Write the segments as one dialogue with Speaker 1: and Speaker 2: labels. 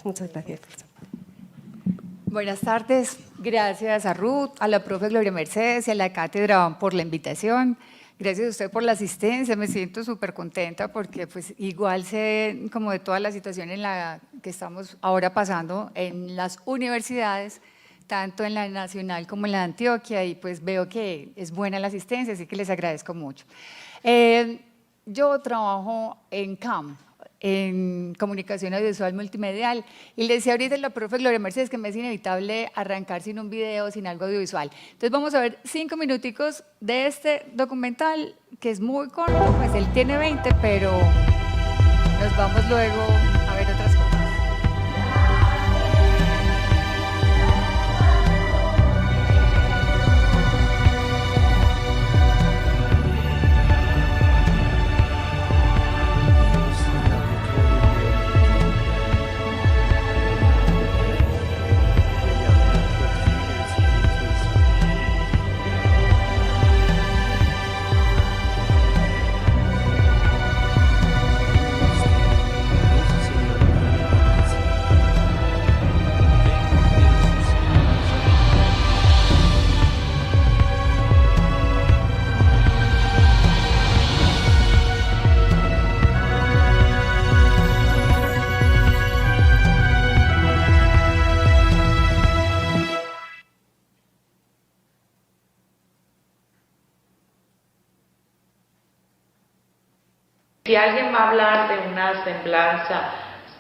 Speaker 1: Muchas gracias.
Speaker 2: Buenas tardes, gracias a Ruth, a la profe Gloria Mercedes y a la cátedra por la invitación. Gracias a usted por la asistencia, me siento súper contenta porque pues igual sé como de toda la situación en la que estamos ahora pasando en las universidades, tanto en la nacional como en la de Antioquia, y pues veo que es buena la asistencia, así que les agradezco mucho. Yo trabajo en CAM, en comunicación audiovisual multimedial, y le decía ahorita a la profe Gloria Mercedes que me es inevitable arrancar sin un video, sin algo audiovisual. Entonces vamos a ver 5 minuticos de este documental, que es muy corto, pues él tiene 20, pero nos vamos luego a ver otras cosas.
Speaker 3: Si alguien va a hablar de una semblanza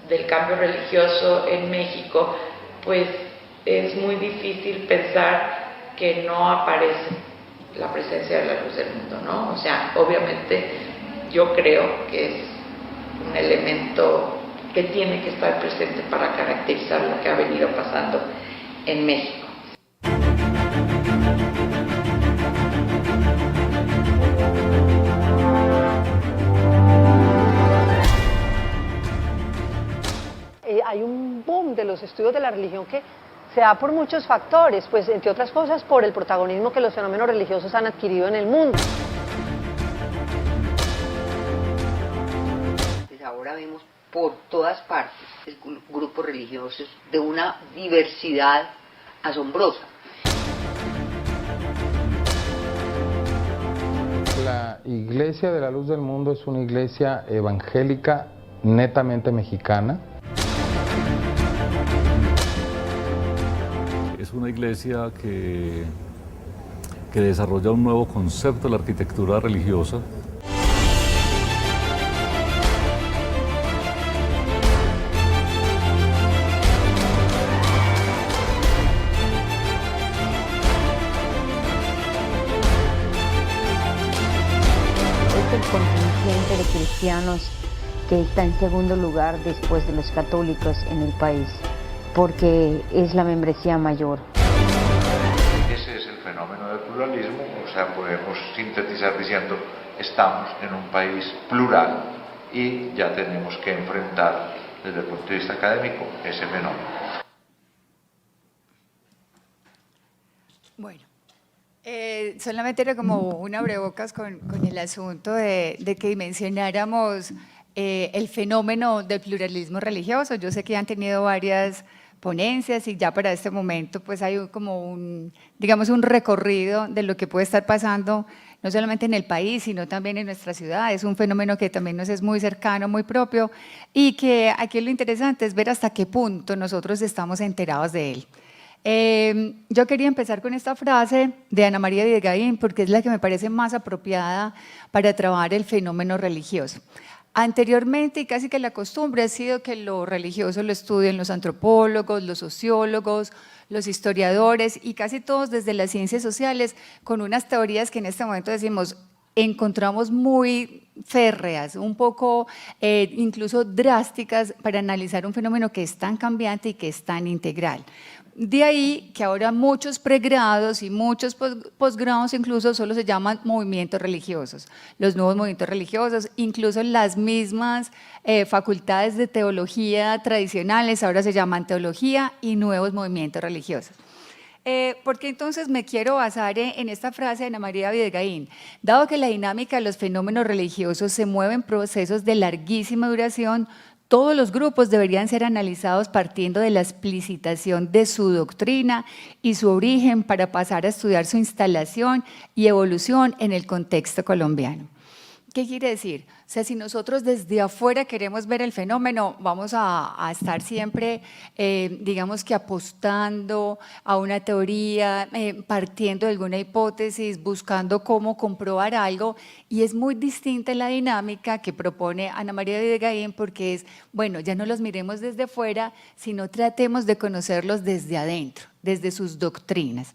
Speaker 3: del cambio religioso en México, pues es muy difícil pensar que no aparece la presencia de la luz del mundo, ¿no? O sea, obviamente yo creo que es un elemento que tiene que estar presente para caracterizar lo que ha venido pasando en México.
Speaker 4: Hay un boom de los estudios de la religión que se da por muchos factores, pues entre otras cosas por el protagonismo que los fenómenos religiosos han adquirido en el mundo.
Speaker 5: Pues ahora vemos por todas partes grupos religiosos de una diversidad asombrosa.
Speaker 6: La Iglesia de la Luz del Mundo es una iglesia evangélica netamente mexicana.
Speaker 7: Es una iglesia que desarrolla un nuevo concepto de la arquitectura religiosa.
Speaker 8: Es el contingente de cristianos que está en segundo lugar después de los católicos en el país, porque es la membresía mayor.
Speaker 9: Ese es el fenómeno del pluralismo, o sea, podemos sintetizar diciendo, estamos en un país plural y ya tenemos que enfrentar desde el punto de vista académico ese fenómeno.
Speaker 2: Bueno, solamente era como un abrebocas con el asunto de que dimensionáramos el fenómeno del pluralismo religioso. Yo sé que han tenido varias ponencias y ya para este momento pues hay como digamos un recorrido de lo que puede estar pasando no solamente en el país, sino también en nuestra ciudad. Es un fenómeno que también nos es muy cercano, muy propio, y que aquí lo interesante es ver hasta qué punto nosotros estamos enterados de él. Yo quería empezar con esta frase de Ana María Videgaín porque es la que me parece más apropiada para trabajar el fenómeno religioso. Anteriormente, y casi que la costumbre ha sido que lo religioso lo estudien los antropólogos, los sociólogos, los historiadores y casi todos desde las ciencias sociales, con unas teorías que en este momento decimos encontramos muy férreas, un poco incluso drásticas para analizar un fenómeno que es tan cambiante y que es tan integral. De ahí que ahora muchos pregrados y muchos posgrados incluso solo se llaman movimientos religiosos, los nuevos movimientos religiosos, incluso las mismas facultades de teología tradicionales ahora se llaman teología y nuevos movimientos religiosos. Porque entonces me quiero basar en esta frase de Ana María Videgaín. Dado que la dinámica de los fenómenos religiosos se mueve en procesos de larguísima duración, todos los grupos deberían ser analizados partiendo de la explicitación de su doctrina y su origen para pasar a estudiar su instalación y evolución en el contexto colombiano. ¿Qué quiere decir? O sea, si nosotros desde afuera queremos ver el fenómeno, vamos a estar siempre, digamos que apostando a una teoría, partiendo de alguna hipótesis, buscando cómo comprobar algo, y es muy distinta la dinámica que propone Ana María Videgaín, porque es, bueno, ya no los miremos desde fuera, sino tratemos de conocerlos desde adentro, desde sus doctrinas.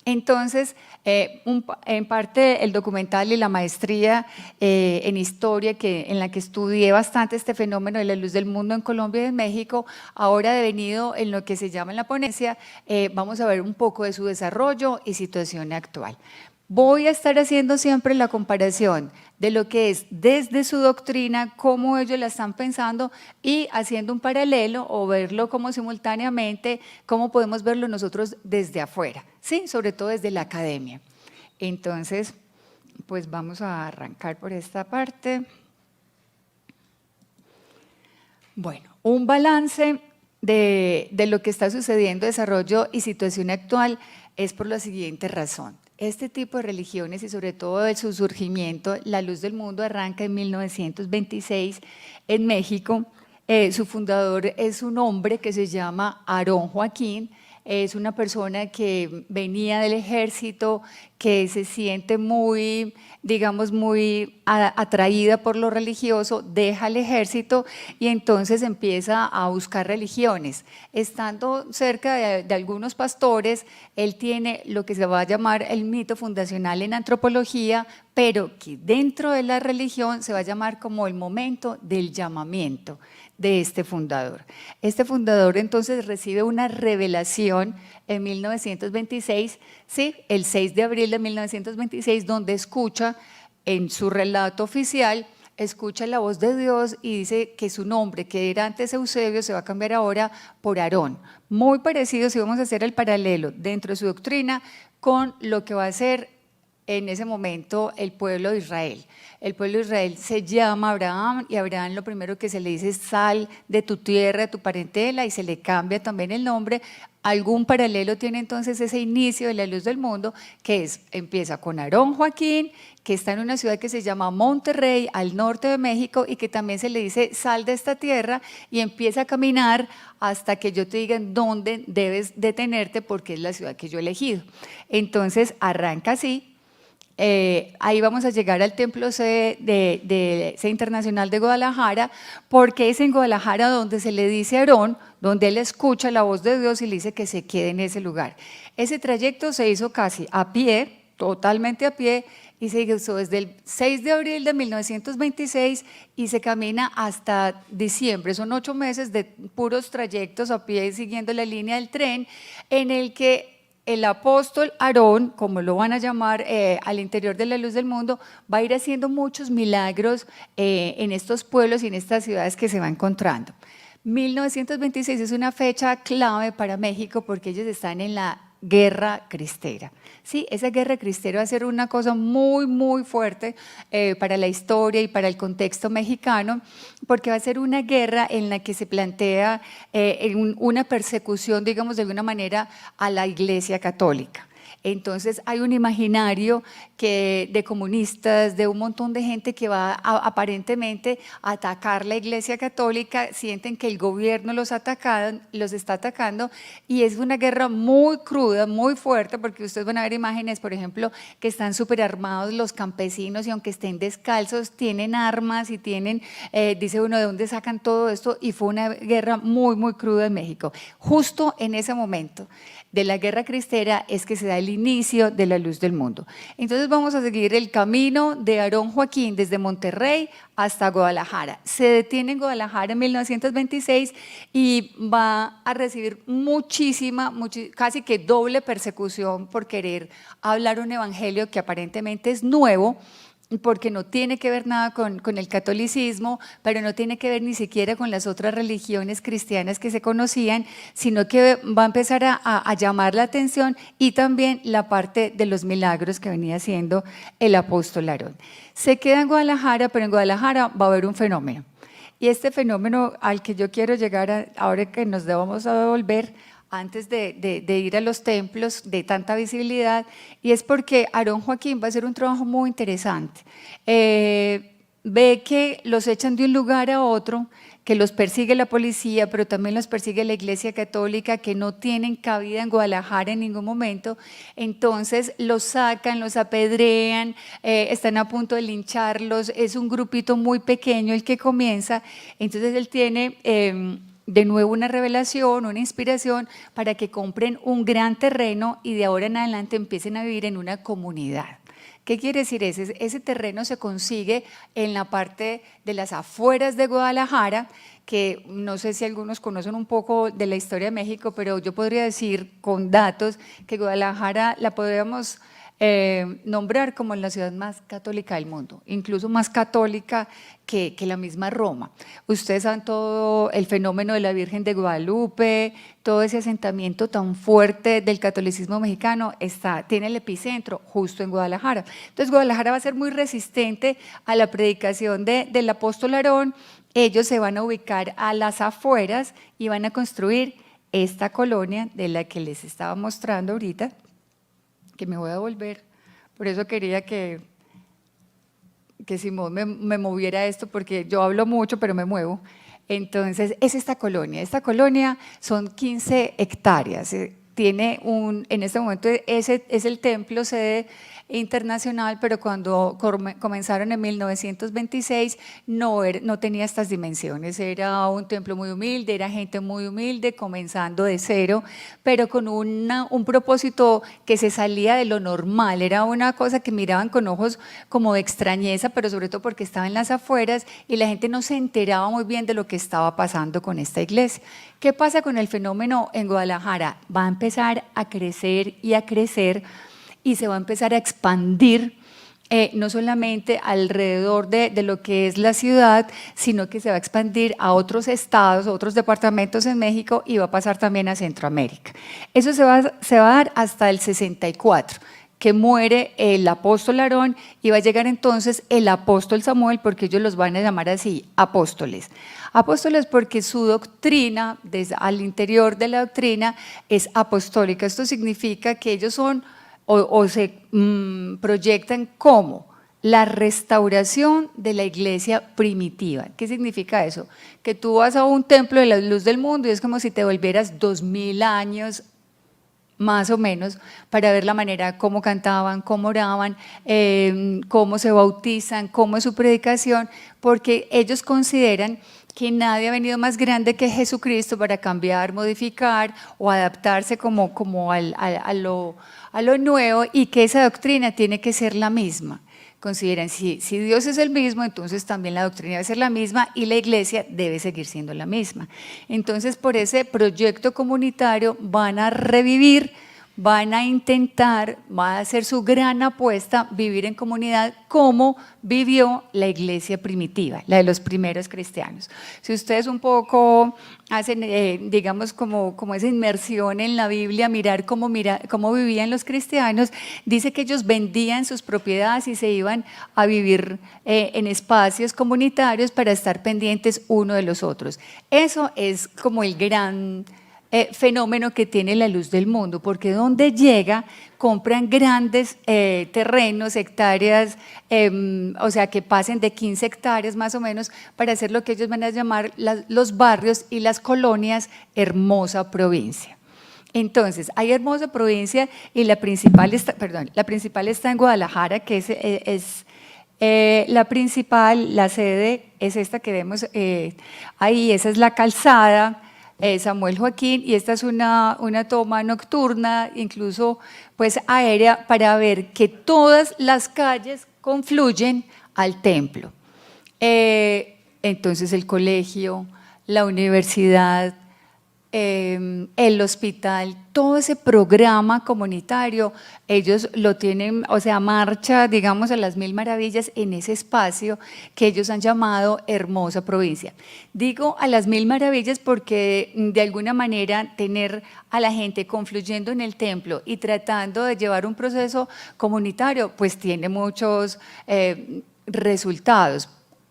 Speaker 2: Entonces, en parte el documental y la maestría en historia en la que estudié bastante este fenómeno de la luz del mundo en Colombia y en México, ahora devenido en lo que se llama en la ponencia, vamos a ver un poco de su desarrollo y situación actual. Voy a estar haciendo siempre la comparación de lo que es desde su doctrina, cómo ellos la están pensando y haciendo un paralelo o verlo como simultáneamente, cómo podemos verlo nosotros desde afuera, ¿sí? Sobre todo desde la academia. Entonces, pues vamos a arrancar por esta parte. Bueno, un balance de lo que está sucediendo, desarrollo y situación actual es por la siguiente razón. Este tipo de religiones y sobre todo de su surgimiento, la luz del mundo arranca en 1926 en México. Su fundador es un hombre que se llama Aarón Joaquín, es una persona que venía del ejército, que se siente muy, digamos, muy atraída por lo religioso, deja el ejército y entonces empieza a buscar religiones. Estando cerca de algunos pastores, él tiene lo que se va a llamar el mito fundacional en antropología, pero que dentro de la religión se va a llamar como el momento del llamamiento de este fundador. Este fundador entonces recibe una revelación en 1926, ¿sí? El 6 de abril de 1926, donde escucha en su relato oficial, escucha la voz de Dios y dice que su nombre, que era antes Eusebio, se va a cambiar ahora por Aarón. Muy parecido, si vamos a hacer el paralelo dentro de su doctrina con lo que va a ser en ese momento el pueblo de Israel. El pueblo de Israel se llama Abraham y Abraham lo primero que se le dice es sal de tu tierra, de tu parentela, y se le cambia también el nombre. Algún paralelo tiene entonces ese inicio de la luz del mundo, que empieza con Aarón Joaquín, que está en una ciudad que se llama Monterrey, al norte de México, y que también se le dice sal de esta tierra, y empieza a caminar hasta que yo te diga en dónde debes detenerte porque es la ciudad que yo he elegido. Entonces arranca así. Ahí vamos a llegar al Templo C Internacional de Guadalajara, porque es en Guadalajara donde se le dice a Aarón, donde él escucha la voz de Dios y le dice que se quede en ese lugar. Ese trayecto se hizo casi a pie, totalmente a pie, y se hizo desde el 6 de abril de 1926 y se camina hasta diciembre. Son 8 meses de puros trayectos a pie siguiendo la línea del tren, en el que el apóstol Aarón, como lo van a llamar al interior de la luz del mundo, va a ir haciendo muchos milagros en estos pueblos y en estas ciudades que se va encontrando. 1926 es una fecha clave para México porque ellos están en la guerra cristera. Sí, esa guerra cristera va a ser una cosa muy, muy fuerte para la historia y para el contexto mexicano, porque va a ser una guerra en la que se plantea una persecución, digamos, de alguna manera a la Iglesia Católica. Entonces hay un imaginario de comunistas, de un montón de gente que va aparentemente a atacar la Iglesia Católica, sienten que el gobierno los está atacando y es una guerra muy cruda, muy fuerte, porque ustedes van a ver imágenes, por ejemplo, que están súper armados los campesinos y aunque estén descalzos, tienen armas y tienen, dice uno, ¿de dónde sacan todo esto? Y fue una guerra muy, muy cruda en México. Justo en ese momento de la guerra cristera es que se da el inicio de la luz del mundo. Entonces vamos a seguir el camino de Aarón Joaquín desde Monterrey hasta Guadalajara. Se detiene en Guadalajara en 1926 y va a recibir casi que doble persecución por querer hablar un evangelio que aparentemente es nuevo, porque no tiene que ver nada con el catolicismo, pero no tiene que ver ni siquiera con las otras religiones cristianas que se conocían, sino que va a empezar a llamar la atención y también la parte de los milagros que venía haciendo el apóstol Aarón. Se queda en Guadalajara, pero en Guadalajara va a haber un fenómeno. Y este fenómeno al que yo quiero llegar ahora que nos vamos a devolver, antes de ir a los templos de tanta visibilidad, y es porque Aarón Joaquín va a hacer un trabajo muy interesante. Ve que los echan de un lugar a otro, que los persigue la policía, pero también los persigue la Iglesia Católica, que no tienen cabida en Guadalajara en ningún momento. Entonces los sacan, los apedrean, están a punto de lincharlos. Es un grupito muy pequeño el que comienza. Entonces él tiene de nuevo una revelación, una inspiración para que compren un gran terreno y de ahora en adelante empiecen a vivir en una comunidad. ¿Qué quiere decir? Ese terreno se consigue en la parte de las afueras de Guadalajara, que no sé si algunos conocen un poco de la historia de México, pero yo podría decir con datos que Guadalajara la podríamos nombrar como la ciudad más católica del mundo, incluso más católica que la misma Roma. Ustedes saben todo el fenómeno de la Virgen de Guadalupe, todo ese asentamiento tan fuerte del catolicismo mexicano tiene el epicentro justo en Guadalajara. Entonces Guadalajara va a ser muy resistente a la predicación del apóstol Aarón. Ellos se van a ubicar a las afueras y van a construir esta colonia de la que les estaba mostrando ahorita, que me voy a volver. Por eso quería que Simón me moviera esto, porque yo hablo mucho, pero me muevo. Entonces, es esta colonia. Esta colonia son 15 hectáreas. Tiene en este momento es el templo sede internacional, pero cuando comenzaron en 1926 no tenía estas dimensiones, era un templo muy humilde, era gente muy humilde, comenzando de cero, pero con un propósito que se salía de lo normal, era una cosa que miraban con ojos como de extrañeza, pero sobre todo porque estaba en las afueras y la gente no se enteraba muy bien de lo que estaba pasando con esta iglesia. ¿Qué pasa con el fenómeno en Guadalajara? Va a empezar a crecer y a crecer, y se va a empezar a expandir no solamente alrededor de lo que es la ciudad, sino que se va a expandir a otros estados, a otros departamentos en México, y va a pasar también a Centroamérica. Eso se va a dar hasta el 64, que muere el apóstol Aarón, y va a llegar entonces el apóstol Samuel, porque ellos los van a llamar así, apóstoles. Apóstoles porque su doctrina, desde al interior de la doctrina, es apostólica. Esto significa que ellos son o se proyectan como la restauración de la iglesia primitiva. ¿Qué significa eso? Que tú vas a un templo de la luz del mundo y es como si te volvieras 2000 años más o menos, para ver la manera cómo cantaban, cómo oraban, cómo se bautizan, cómo es su predicación, porque ellos consideran que nadie ha venido más grande que Jesucristo para cambiar, modificar o adaptarse como a lo nuevo, y que esa doctrina tiene que ser la misma. Consideran, si Dios es el mismo, entonces también la doctrina debe ser la misma y la iglesia debe seguir siendo la misma. Entonces, por ese proyecto comunitario van a revivir, van a intentar, va a hacer su gran apuesta, vivir en comunidad como vivió la iglesia primitiva, la de los primeros cristianos. Si ustedes un poco hacen, digamos, como esa inmersión en la Biblia, mirar cómo vivían los cristianos, dice que ellos vendían sus propiedades y se iban a vivir en espacios comunitarios para estar pendientes uno de los otros. Eso es como el gran fenómeno que tiene la luz del mundo, porque donde llega compran grandes terrenos, hectáreas, o sea que pasen de 15 hectáreas más o menos, para hacer lo que ellos van a llamar los barrios y las colonias Hermosa Provincia. Entonces, hay Hermosa Provincia y la principal está en Guadalajara, que es la principal, la sede es esta que vemos ahí, esa es la calzada, Samuel Joaquín, y esta es una toma nocturna, incluso pues aérea, para ver que todas las calles confluyen al templo. Entonces el colegio, la universidad, el hospital, todo ese programa comunitario, ellos lo tienen, o sea, marcha, digamos, a las 1000 maravillas en ese espacio que ellos han llamado Hermosa Provincia. Digo a las 1000 maravillas porque de alguna manera tener a la gente confluyendo en el templo y tratando de llevar un proceso comunitario, pues tiene muchos resultados.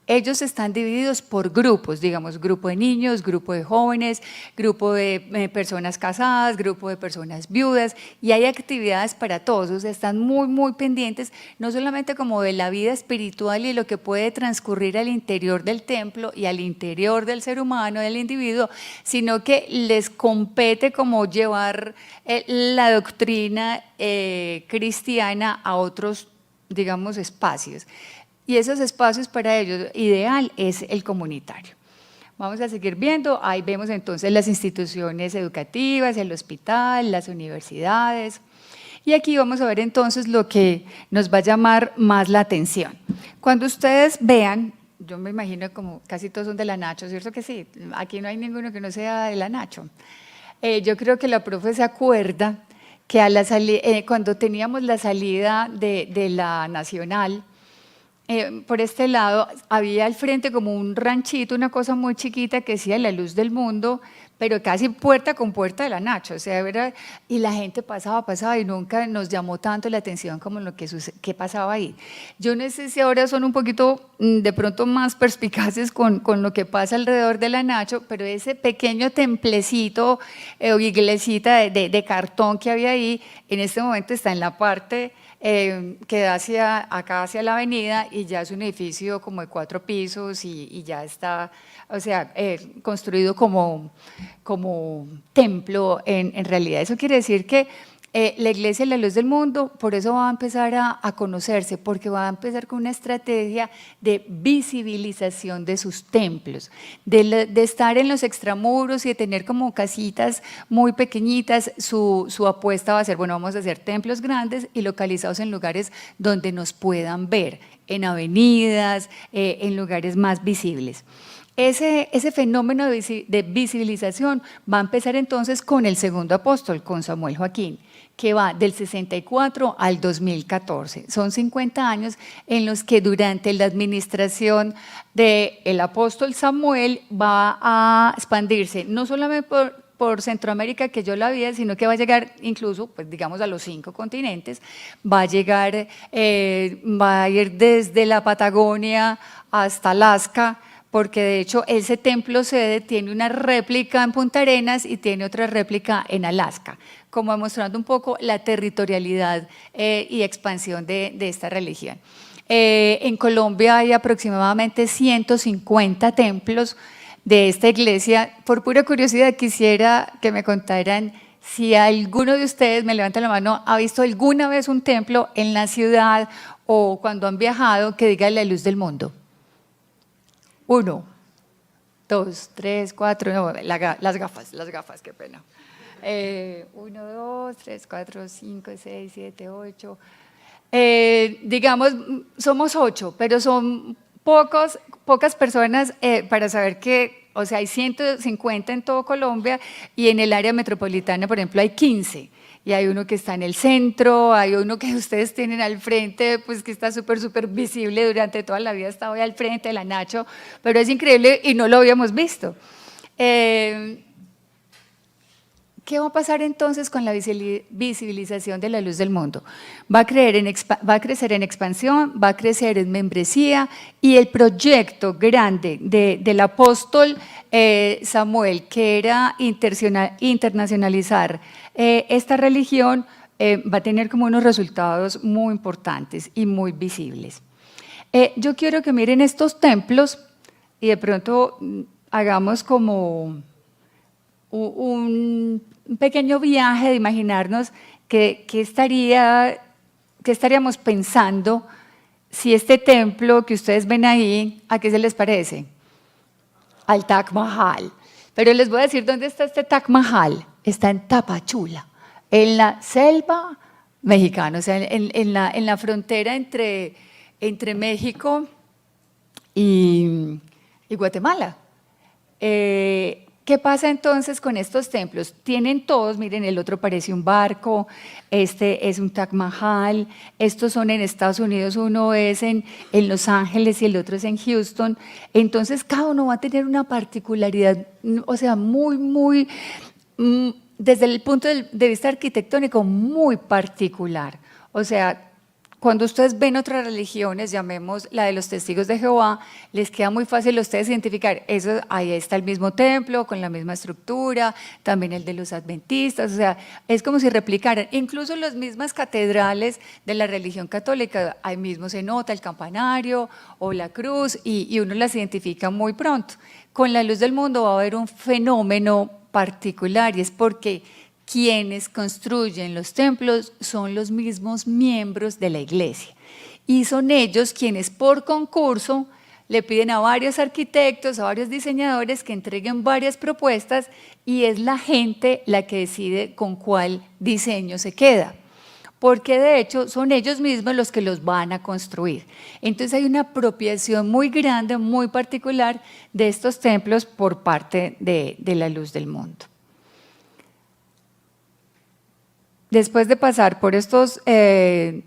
Speaker 2: ellos están divididos por grupos, digamos, grupo de niños, grupo de jóvenes, grupo de personas casadas, grupo de personas viudas, y hay actividades para todos, o sea, están muy, muy pendientes, no solamente como de la vida espiritual y lo que puede transcurrir al interior del templo y al interior del ser humano, del individuo, sino que les compete como llevar la doctrina cristiana a otros, digamos, espacios. Y esos espacios para ellos ideal es el comunitario. Vamos a seguir viendo, ahí vemos entonces las instituciones educativas, el hospital, las universidades. Y aquí vamos a ver entonces lo que nos va a llamar más la atención. Cuando ustedes vean, yo me imagino como casi todos son de la Nacho, ¿cierto que sí? Aquí no hay ninguno que no sea de la Nacho. Yo creo que la profe se acuerda que a cuando teníamos la salida de la Nacional, por este lado había al frente como un ranchito, una cosa muy chiquita que decía La Luz del Mundo, pero casi puerta con puerta de la Nacho, o sea, y la gente pasaba y nunca nos llamó tanto la atención como lo que pasaba ahí. Yo no sé si ahora son un poquito de pronto más perspicaces con lo que pasa alrededor de la Nacho, pero ese pequeño templecito o iglesita de cartón que había ahí, en este momento está en la parte que da acá hacia la avenida, y ya es un edificio como de 4 pisos y ya está, o sea, construido como templo en realidad. Eso quiere decir que la Iglesia es la luz del mundo, por eso va a empezar a conocerse, porque va a empezar con una estrategia de visibilización de sus templos, de estar en los extramuros y de tener como casitas muy pequeñitas. Su apuesta va a ser, bueno, vamos a hacer templos grandes y localizados en lugares donde nos puedan ver, en avenidas, en lugares más visibles. Ese fenómeno de visibilización va a empezar entonces con el segundo apóstol, con Samuel Joaquín, que va del 64 al 2014. Son 50 años en los que durante la administración del apóstol Samuel va a expandirse, no solamente por Centroamérica, que yo la vi, sino que va a llegar incluso, pues digamos, a los 5 continentes, va a llegar, va a ir desde la Patagonia hasta Alaska, porque de hecho ese templo sede tiene una réplica en Punta Arenas y tiene otra réplica en Alaska, como demostrando un poco la territorialidad y expansión de esta religión. En Colombia hay aproximadamente 150 templos de esta iglesia. Por pura curiosidad quisiera que me contaran si alguno de ustedes, me levanta la mano, ha visto alguna vez un templo en la ciudad o cuando han viajado que diga La Luz del Mundo. 1, 2, 3, 4, no, las gafas, qué pena. 1, 2, 3, 4, 5, 6, 7, 8. Digamos, somos 8, pero son pocas personas para saber que, o sea, hay 150 en todo Colombia y en el área metropolitana, por ejemplo, hay 15. Y hay uno que está en el centro, hay uno que ustedes tienen al frente, pues que está súper visible, durante toda la vida estaba ahí al frente de la Nacho, pero es increíble y no lo habíamos visto. ¿Qué va a pasar entonces con la visibilización de la luz del mundo? Va a crecer en expansión, va a crecer en membresía, y el proyecto grande del apóstol Samuel, que era internacionalizar esta religión, va a tener como unos resultados muy importantes y muy visibles. Yo quiero que miren estos templos y de pronto hagamos como un pequeño viaje de imaginarnos qué estaríamos pensando si este templo que ustedes ven ahí, ¿a qué se les parece? Al Taj Mahal. Pero les voy a decir dónde está este Taj Mahal. Está en Tapachula, en la selva mexicana, o sea, en la frontera entre México y Guatemala. ¿Qué pasa entonces con estos templos? Tienen todos, miren, el otro parece un barco, este es un Taj Mahal, estos son en Estados Unidos, uno es en Los Ángeles y el otro es en Houston. Entonces cada uno va a tener una particularidad, o sea, muy, desde el punto de vista arquitectónico, muy particular. O sea, Cuando ustedes ven otras religiones, llamemos la de los testigos de Jehová, les queda muy fácil a ustedes identificar, eso, ahí está el mismo templo, con la misma estructura, también el de los adventistas, o sea, es como si replicaran, incluso las mismas catedrales de la religión católica, ahí mismo se nota el campanario o la cruz y uno las identifica muy pronto. Con la luz del mundo va a haber un fenómeno particular y es porque quienes construyen los templos son los mismos miembros de la iglesia y son ellos quienes por concurso le piden a varios arquitectos, a varios diseñadores que entreguen varias propuestas y es la gente la que decide con cuál diseño se queda, porque de hecho son ellos mismos los que los van a construir. Entonces hay una apropiación muy grande, muy particular de estos templos por parte de la luz del mundo. Después de pasar por estos, el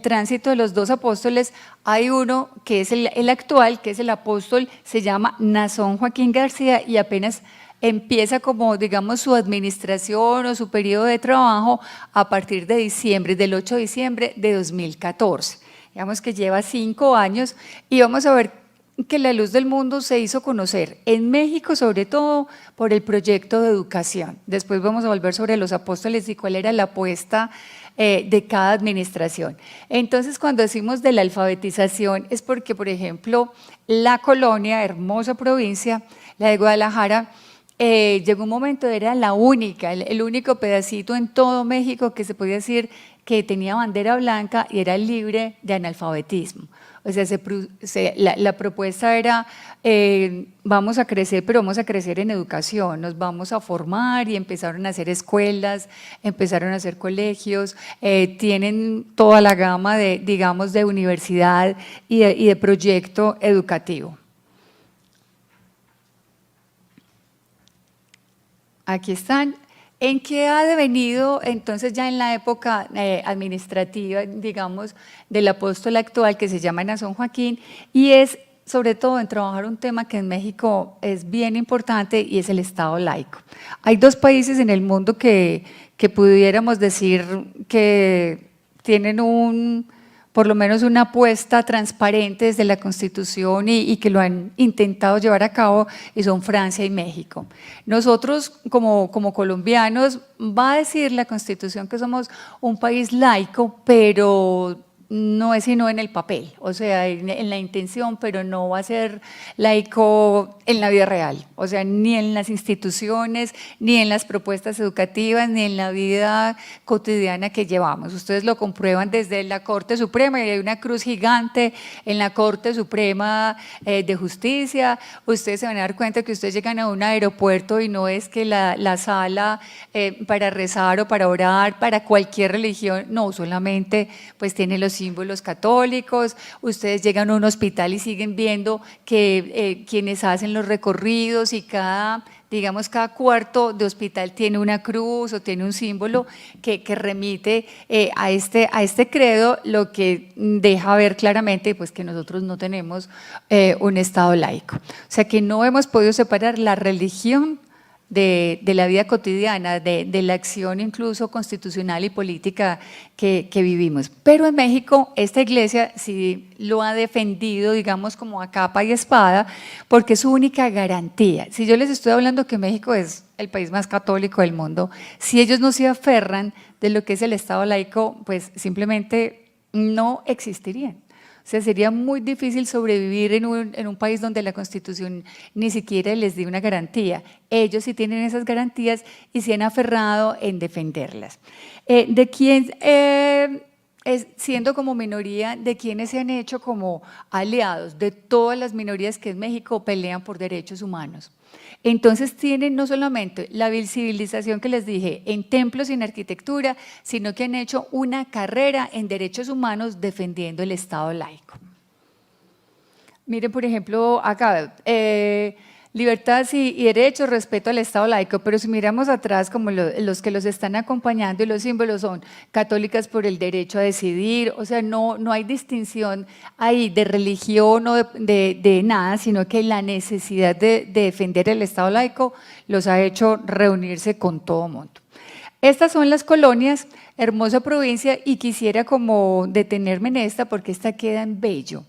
Speaker 2: tránsito de los dos apóstoles, hay uno que es el actual, que es el apóstol, se llama Nazón Joaquín García y apenas empieza como, digamos, su administración o su periodo de trabajo a partir de diciembre, del 8 de diciembre de 2014. Digamos que lleva 5 años y vamos a ver que la luz del mundo se hizo conocer en México, sobre todo por el proyecto de educación. Después vamos a volver sobre los apóstoles y cuál era la apuesta de cada administración. Entonces, cuando decimos de la alfabetización es porque, por ejemplo, la colonia, hermosa provincia, la de Guadalajara, llegó un momento, era la única, el único pedacito en todo México que se podía decir que tenía bandera blanca y era libre de analfabetismo. O sea, la propuesta era, vamos a crecer, pero vamos a crecer en educación, nos vamos a formar y empezaron a hacer escuelas, empezaron a hacer colegios, tienen toda la gama de, digamos, de universidad y de proyecto educativo. Aquí están. ¿En qué ha devenido entonces ya en la época administrativa, digamos, del apóstol actual que se llama Nazón Joaquín? Y es sobre todo en trabajar un tema que en México es bien importante y es el Estado laico. Hay 2 países en el mundo que pudiéramos decir que tienen por lo menos una apuesta transparente desde la Constitución y que lo han intentado llevar a cabo, y son Francia y México. Nosotros como colombianos va a decir la Constitución que somos un país laico, pero no es sino en el papel, o sea, en la intención, pero no va a ser laico en la vida real, o sea, ni en las instituciones, ni en las propuestas educativas, ni en la vida cotidiana que llevamos. Ustedes lo comprueban desde la Corte Suprema, y hay una cruz gigante en la Corte Suprema de Justicia. Ustedes se van a dar cuenta que ustedes llegan a un aeropuerto y no es que la sala para rezar o para orar, para cualquier religión, no, solamente pues tiene los símbolos católicos. Ustedes llegan a un hospital y siguen viendo que quienes hacen los recorridos y cada cuarto de hospital tiene una cruz o tiene un símbolo que remite a este credo, lo que deja ver claramente pues, que nosotros no tenemos un Estado laico. O sea que no hemos podido separar la religión de la vida cotidiana, de la acción incluso constitucional y política que vivimos. Pero en México esta iglesia sí lo ha defendido, digamos, como a capa y espada, porque es su única garantía. Si yo les estoy hablando que México es el país más católico del mundo, si ellos no se aferran de lo que es el Estado laico, pues simplemente no existirían. O sea, sería muy difícil sobrevivir en un país donde la Constitución ni siquiera les dé una garantía. Ellos sí tienen esas garantías y se han aferrado en defenderlas. ¿De quién, siendo como minoría, de quiénes se han hecho como aliados? De todas las minorías que en México pelean por derechos humanos. Entonces tienen no solamente la visibilización que les dije en templos y en arquitectura, sino que han hecho una carrera en derechos humanos defendiendo el Estado laico. Miren, por ejemplo, acá, libertades y derechos, respeto al Estado laico, pero si miramos atrás, como los que los están acompañando y los símbolos son católicas por el derecho a decidir, o sea, no hay distinción ahí de religión o de nada, sino que la necesidad de defender el Estado laico los ha hecho reunirse con todo mundo. Estas son las colonias, hermosa provincia, y quisiera como detenerme en esta porque esta queda en Bello.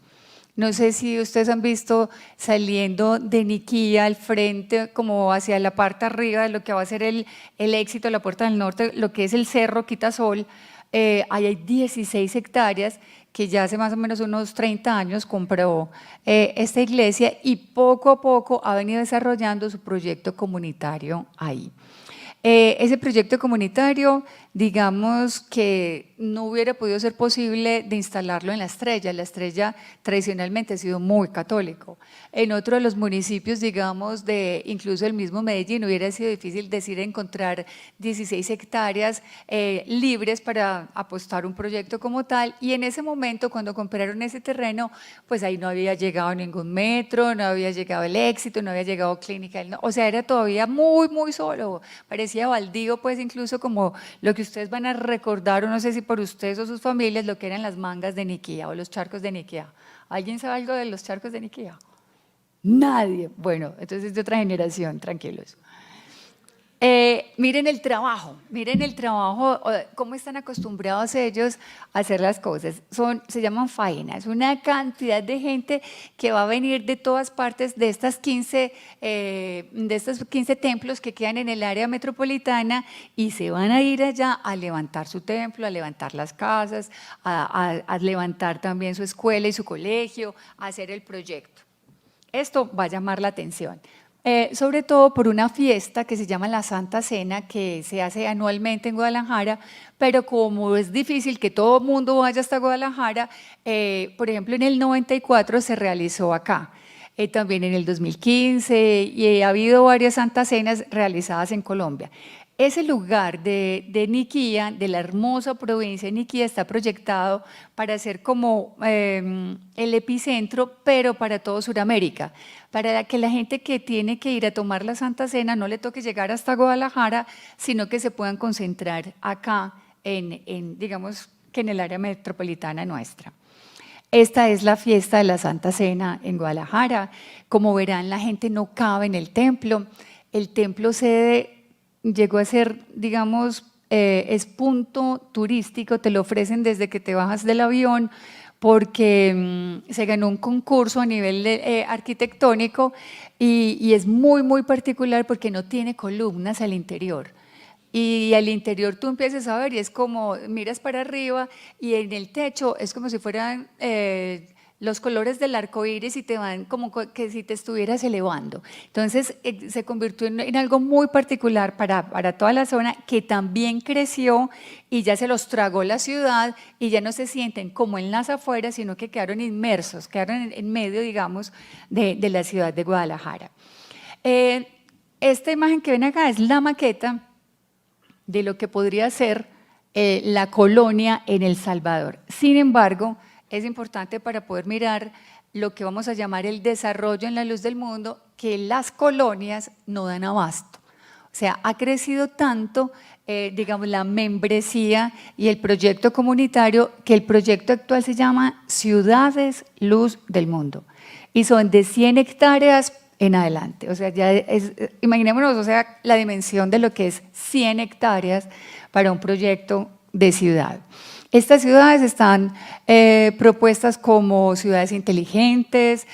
Speaker 2: No sé si ustedes han visto saliendo de Niquía al frente, como hacia la parte arriba de lo que va a ser el Éxito, la Puerta del Norte, lo que es el Cerro Quitasol. Ahí hay 16 hectáreas que ya hace más o menos unos 30 años compró esta iglesia y poco a poco ha venido desarrollando su proyecto comunitario ahí. Ese proyecto comunitario, digamos que no hubiera podido ser posible de instalarlo en La Estrella. La Estrella tradicionalmente ha sido muy católico. En otro de los municipios, digamos, incluso el mismo Medellín, hubiera sido difícil decir encontrar 16 hectáreas libres para apostar un proyecto como tal. Y en ese momento, cuando compraron ese terreno, pues ahí no había llegado ningún metro, no había llegado el Éxito, no había llegado Clínica. O sea, era todavía muy, muy solo. Parecía baldío, pues incluso como lo que ustedes van a recordar, o no sé si por ustedes o sus familias, lo que eran las mangas de Niquía o los charcos de Niquía. ¿Alguien sabe algo de los charcos de Niquía? Nadie. Bueno, entonces es de otra generación, tranquilos. Miren el trabajo, cómo están acostumbrados ellos a hacer las cosas. Se llaman faenas, una cantidad de gente que va a venir de todas partes de estos 15 templos que quedan en el área metropolitana y se van a ir allá a levantar su templo, a levantar las casas, a levantar también su escuela y su colegio, a hacer el proyecto. Esto va a llamar la atención. Sobre todo por una fiesta que se llama la Santa Cena, que se hace anualmente en Guadalajara, pero como es difícil que todo el mundo vaya hasta Guadalajara, por ejemplo, en el 94 se realizó acá, también en el 2015, y ha habido varias Santas Cenas realizadas en Colombia. Ese lugar de Niquía, de la hermosa provincia de Niquía, está proyectado para ser como el epicentro, pero para todo Sudamérica, para que la gente que tiene que ir a tomar la Santa Cena no le toque llegar hasta Guadalajara, sino que se puedan concentrar acá, digamos que en el área metropolitana nuestra. Esta es la fiesta de la Santa Cena en Guadalajara. Como verán, la gente no cabe en el templo. El templo sede llegó a ser, digamos, es punto turístico, te lo ofrecen desde que te bajas del avión porque se ganó un concurso a nivel arquitectónico y es muy, muy particular porque no tiene columnas al interior. Y al interior tú empiezas a ver y es como, miras para arriba y en el techo es como si fueran los colores del arco iris y te van como que si te estuvieras elevando. Entonces se convirtió en algo muy particular para toda la zona que también creció y ya se los tragó la ciudad y ya no se sienten como en las afueras, sino que quedaron inmersos, quedaron en medio, digamos, de la ciudad de Guadalajara. Esta imagen que ven acá es la maqueta de lo que podría ser la colonia en El Salvador. Sin embargo, es importante para poder mirar lo que vamos a llamar el desarrollo en la luz del mundo, que las colonias no dan abasto. O sea, ha crecido tanto, digamos, la membresía y el proyecto comunitario, que el proyecto actual se llama Ciudades Luz del Mundo. Y son de 100 hectáreas en adelante. O sea, ya imaginémonos, o sea, la dimensión de lo que es 100 hectáreas para un proyecto de ciudad. Estas ciudades están propuestas como ciudades inteligentes,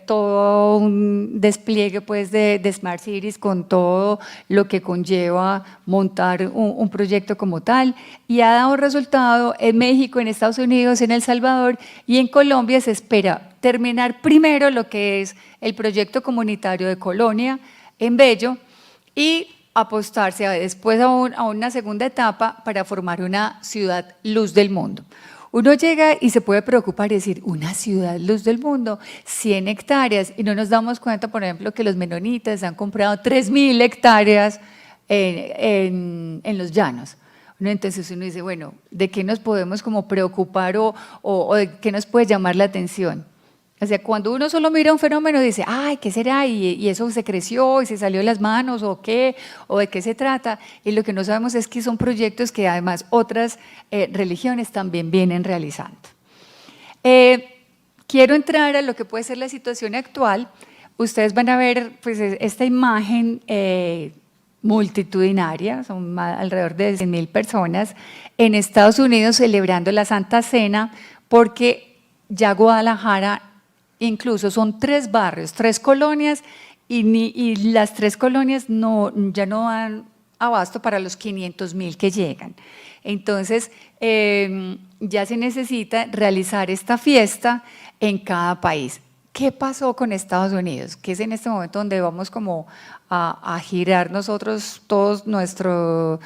Speaker 2: todo un despliegue pues, de Smart Cities con todo lo que conlleva montar un proyecto como tal y ha dado resultado en México, en Estados Unidos, en El Salvador y en Colombia se espera terminar primero lo que es el proyecto comunitario de Colonia en Bello y apostarse después a una segunda etapa para formar una ciudad luz del mundo. Uno llega y se puede preocupar y decir, una ciudad luz del mundo, 100 hectáreas, y no nos damos cuenta, por ejemplo, que los menonitas han comprado 3.000 hectáreas en los llanos. Entonces uno dice, bueno, ¿de qué nos podemos como preocupar o de qué nos puede llamar la atención? O sea, cuando uno solo mira un fenómeno dice, ay, ¿qué será? Y eso se creció y se salió de las manos o qué, o de qué se trata. Y lo que no sabemos es que son proyectos que además otras religiones también vienen realizando. Quiero entrar a lo que puede ser la situación actual. Ustedes van a ver pues, esta imagen multitudinaria, son alrededor de 100.000 personas, en Estados Unidos celebrando la Santa Cena, porque ya Guadalajara incluso son 3 barrios, 3 colonias, y las 3 colonias ya no dan abasto para los 500.000 que llegan. Entonces, ya se necesita realizar esta fiesta en cada país. ¿Qué pasó con Estados Unidos? Que es en este momento donde vamos como a girar nosotros todos nuestra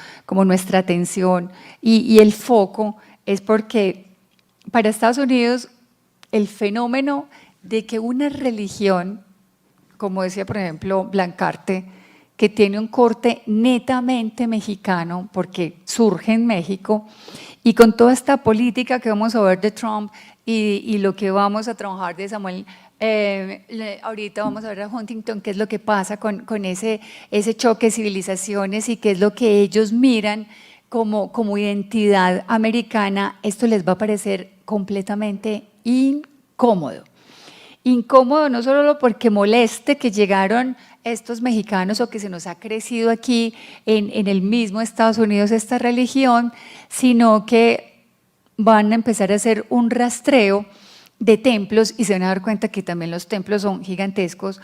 Speaker 2: atención y el foco, es porque para Estados Unidos el fenómeno de que una religión, como decía por ejemplo Blancarte, que tiene un corte netamente mexicano porque surge en México, y con toda esta política que vamos a ver de Trump y lo que vamos a trabajar de Samuel, ahorita vamos a ver a Huntington, qué es lo que pasa con ese choque de civilizaciones y qué es lo que ellos miran como identidad americana. Esto les va a parecer completamente incómodo. Incómodo no solo porque moleste que llegaron estos mexicanos o que se nos ha crecido aquí en el mismo Estados Unidos esta religión, sino que van a empezar a hacer un rastreo de templos y se van a dar cuenta que también los templos son gigantescos,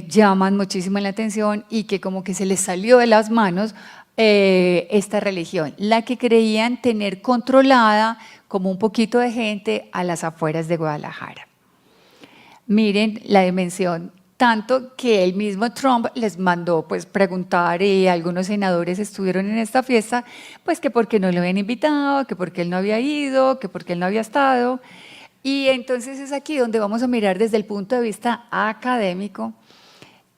Speaker 2: llaman muchísimo la atención y que como que se les salió de las manos esta religión, la que creían tener controlada como un poquito de gente a las afueras de Guadalajara. Miren la dimensión, tanto que el mismo Trump les mandó pues preguntar, y algunos senadores estuvieron en esta fiesta, pues que por qué no lo habían invitado, que por qué él no había ido, que por qué él no había estado. Y entonces es aquí donde vamos a mirar desde el punto de vista académico,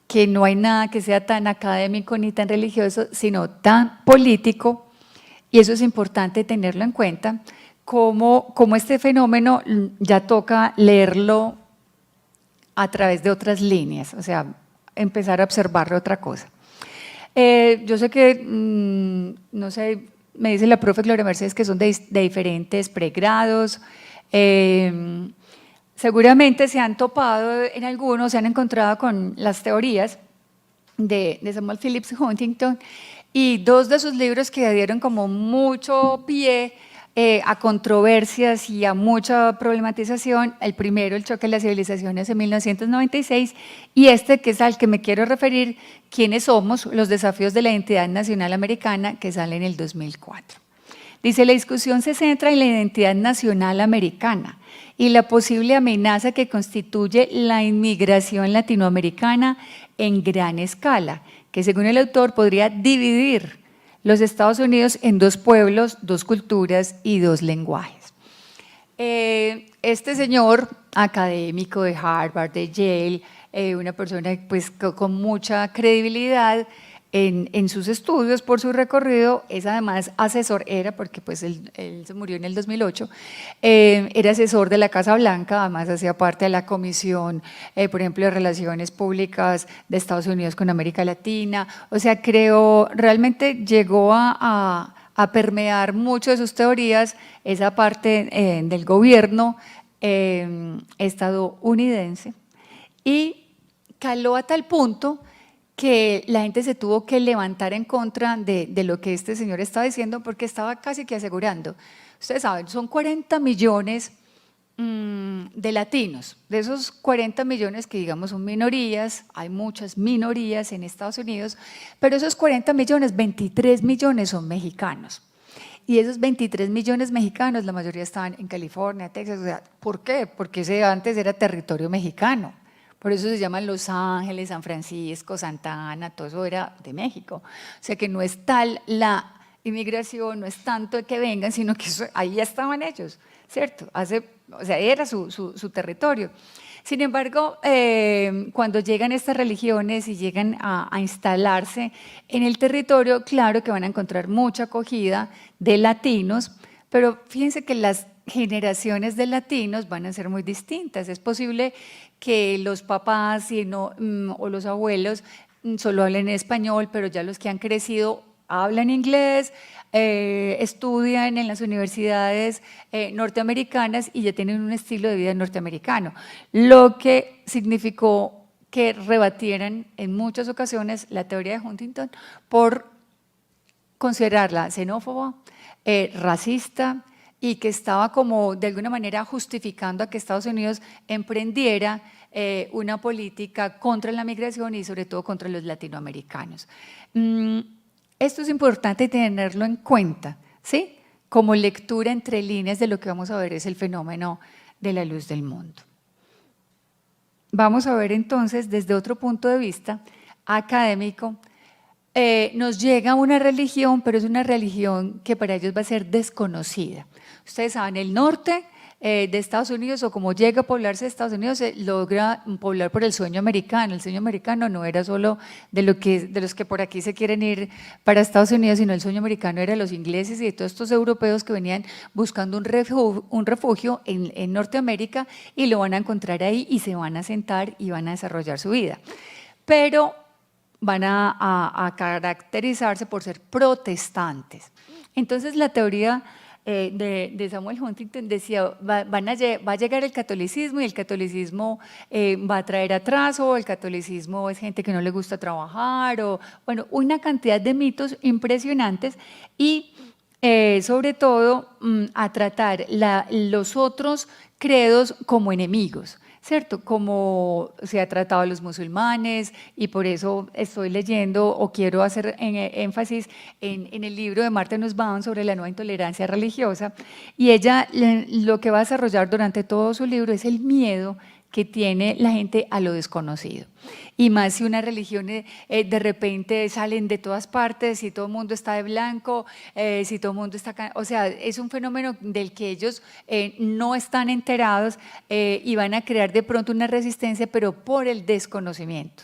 Speaker 2: que no hay nada que sea tan académico ni tan religioso, sino tan político, y eso es importante tenerlo en cuenta, como este fenómeno ya toca leerlo a través de otras líneas, o sea, empezar a observarle otra cosa. Yo sé que, no sé, me dice la profe Gloria Mercedes que son de diferentes pregrados, seguramente se han topado en algunos, se han encontrado con las teorías de Samuel Phillips Huntington, y 2 de sus libros que dieron como mucho pie a controversias y a mucha problematización. El primero, El choque de las civilizaciones, en 1996, y este, que es al que me quiero referir, ¿Quiénes somos? Los desafíos de la identidad nacional americana, que sale en el 2004. Dice, la discusión se centra en la identidad nacional americana y la posible amenaza que constituye la inmigración latinoamericana en gran escala, que según el autor podría dividir los Estados Unidos en 2 pueblos, 2 culturas y 2 lenguajes. Este señor, académico de Harvard, de Yale, una persona pues con mucha credibilidad en sus estudios, por su recorrido, es además asesor, porque pues él se murió en el 2008, era asesor de la Casa Blanca, además hacía parte de la Comisión, por ejemplo, de Relaciones Públicas de Estados Unidos con América Latina, o sea, realmente llegó a permear mucho de sus teorías esa parte del gobierno estadounidense, y caló a tal punto que la gente se tuvo que levantar en contra de lo que este señor estaba diciendo, porque estaba casi que asegurando. Ustedes saben, son 40 millones de latinos. De esos 40 millones que digamos son minorías, hay muchas minorías en Estados Unidos, pero esos 40 millones, 23 millones son mexicanos. Y esos 23 millones mexicanos, la mayoría estaban en California, Texas. O sea, ¿por qué? Porque ese antes era territorio mexicano. Por eso se llaman Los Ángeles, San Francisco, Santa Ana, todo eso era de México. O sea que no es tal la inmigración, no es tanto que vengan, sino que ahí ya estaban ellos, ¿cierto? O sea, era su territorio. Sin embargo, cuando llegan estas religiones y llegan a instalarse en el territorio, claro que van a encontrar mucha acogida de latinos, pero fíjense que las generaciones de latinos van a ser muy distintas. Es posible que los papás o los abuelos solo hablen español, pero ya los que han crecido hablan inglés, estudian en las universidades norteamericanas y ya tienen un estilo de vida norteamericano, lo que significó que rebatieran en muchas ocasiones la teoría de Huntington por considerarla xenófoba, racista, y que estaba como de alguna manera justificando a que Estados Unidos emprendiera una política contra la migración y sobre todo contra los latinoamericanos. Esto es importante tenerlo en cuenta, ¿sí? Como lectura entre líneas de lo que vamos a ver es el fenómeno de la luz del mundo. Vamos a ver entonces desde otro punto de vista académico. Nos llega una religión, pero es una religión que para ellos va a ser desconocida. Ustedes saben, el norte de Estados Unidos, o como llega a poblarse de Estados Unidos, se logra poblar por el sueño americano. El sueño americano no era solo de los que por aquí se quieren ir para Estados Unidos, sino el sueño americano era de los ingleses y de todos estos europeos que venían buscando un refugio en Norteamérica, y lo van a encontrar ahí y se van a sentar y van a desarrollar su vida. Pero van a caracterizarse por ser protestantes. Entonces la teoría de Samuel Huntington decía, va a llegar el catolicismo, y el catolicismo va a traer atraso, el catolicismo es gente que no le gusta trabajar, o bueno, una cantidad de mitos impresionantes, y sobre todo a tratar los otros credos como enemigos, ¿cierto? Como se ha tratado a los musulmanes, y por eso estoy leyendo o quiero hacer énfasis en el libro de Martha Nussbaum sobre la nueva intolerancia religiosa, y ella lo que va a desarrollar durante todo su libro es el miedo que tiene la gente a lo desconocido. Y más si una religión de repente salen de todas partes, si todo el mundo está de blanco, si todo el mundo está… O sea, es un fenómeno del que ellos no están enterados, y van a crear de pronto una resistencia, pero por el desconocimiento.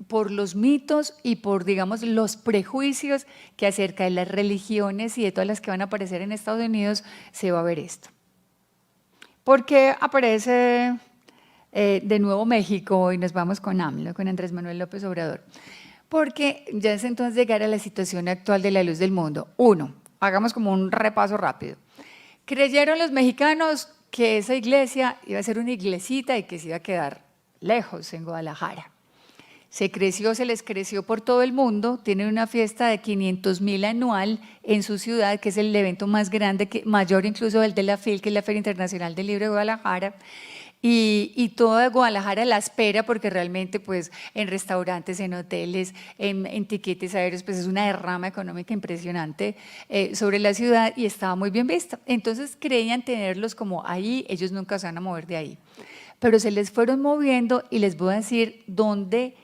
Speaker 2: Por los mitos y por, digamos, los prejuicios que acerca de las religiones y de todas las que van a aparecer en Estados Unidos se va a ver esto. ¿Por qué aparece de nuevo México y nos vamos con AMLO, con Andrés Manuel López Obrador? Porque ya es entonces llegar a la situación actual de la luz del mundo. Uno, hagamos como un repaso rápido. Creyeron los mexicanos que esa iglesia iba a ser una iglesita y que se iba a quedar lejos en Guadalajara. Se les creció por todo el mundo, tienen una fiesta de 500,000 anual en su ciudad, que es el evento más grande, mayor incluso del de la FIL, que es la Feria Internacional del Libro de Guadalajara, y toda Guadalajara la espera, porque realmente pues en restaurantes, en hoteles, en tiquetes aéreos, pues es una derrama económica impresionante sobre la ciudad, y estaba muy bien vista. Entonces creían tenerlos como ahí, ellos nunca se van a mover de ahí. Pero se les fueron moviendo, y les voy a decir dónde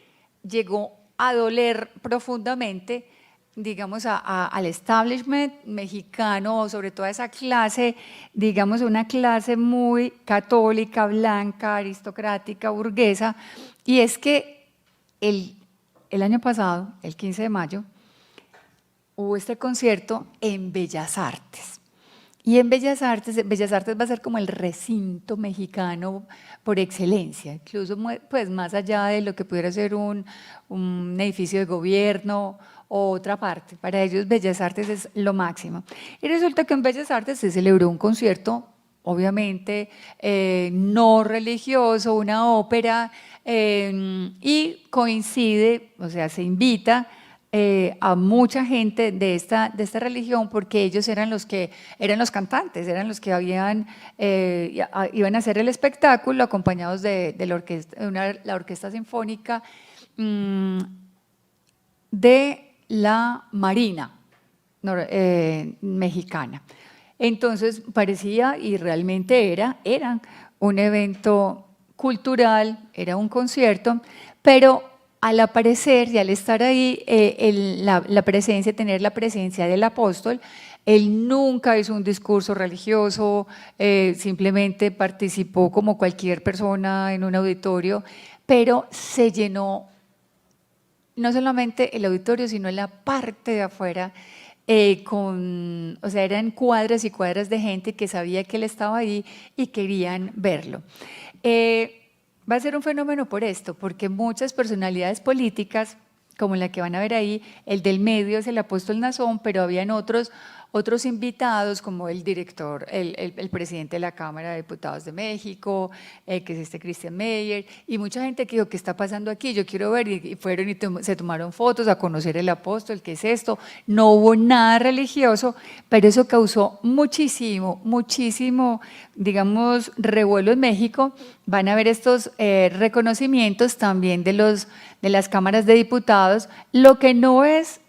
Speaker 2: llegó a doler profundamente, digamos, al establishment mexicano, sobre todo a esa clase, digamos, una clase muy católica, blanca, aristocrática, burguesa, y es que el año pasado, el 15 de mayo, hubo este concierto en Bellas Artes. Y en Bellas Artes va a ser como el recinto mexicano por excelencia, incluso pues más allá de lo que pudiera ser un edificio de gobierno o otra parte. Para ellos Bellas Artes es lo máximo. Y resulta que en Bellas Artes se celebró un concierto, obviamente no religioso, una ópera, y coincide, o sea, se invita a mucha gente de esta religión, porque ellos eran los cantantes, eran los que iban a hacer el espectáculo, acompañados de la orquesta sinfónica de la Marina mexicana. Entonces parecía, y realmente era un evento cultural, era un concierto, pero al aparecer y al estar ahí, tener la presencia del apóstol, él nunca hizo un discurso religioso, simplemente participó como cualquier persona en un auditorio, pero se llenó no solamente el auditorio, sino la parte de afuera, o sea, eran cuadras y cuadras de gente que sabía que él estaba ahí y querían verlo. Va a ser un fenómeno por esto, porque muchas personalidades políticas, como la que van a ver ahí, el del medio es el apóstol Nazón, pero habían otros otros invitados como el director, el presidente de la Cámara de Diputados de México, que es Christian Meyer, y mucha gente que dijo, ¿qué está pasando aquí? Yo quiero ver, y fueron y se tomaron fotos a conocer el apóstol, ¿qué es esto? No hubo nada religioso, pero eso causó muchísimo, digamos, revuelo en México. Van a ver estos reconocimientos también de las cámaras de diputados, lo que no es,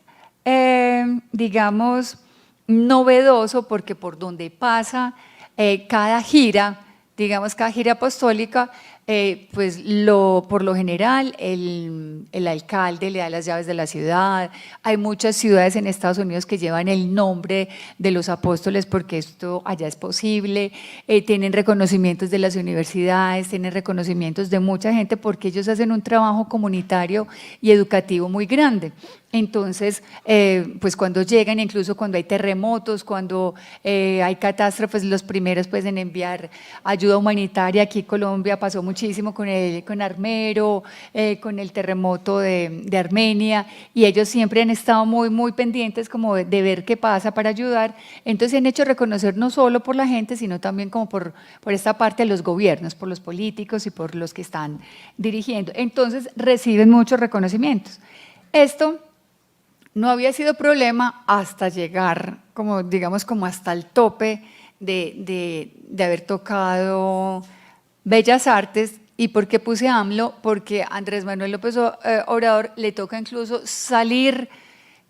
Speaker 2: digamos, novedoso, porque por donde pasa cada gira, digamos, cada gira apostólica, pues por lo general el alcalde le da las llaves de la ciudad. Hay muchas ciudades en Estados Unidos que llevan el nombre de los apóstoles porque esto allá es posible, tienen reconocimientos de las universidades, tienen reconocimientos de mucha gente porque ellos hacen un trabajo comunitario y educativo muy grande. Entonces, pues cuando llegan, incluso cuando hay terremotos, cuando hay catástrofes, los primeros pues en enviar ayuda humanitaria. Aquí Colombia pasó muchísimo con Armero, con el terremoto de Armenia, y ellos siempre han estado muy pendientes como de ver qué pasa para ayudar. Entonces se han hecho reconocer no solo por la gente, sino también como por esta parte de los gobiernos, por los políticos y por los que están dirigiendo. Entonces reciben muchos reconocimientos. Esto no había sido problema hasta llegar, como digamos, como hasta el tope de haber tocado Bellas Artes. ¿Y por qué puse AMLO? Porque Andrés Manuel López Obrador le toca incluso salir,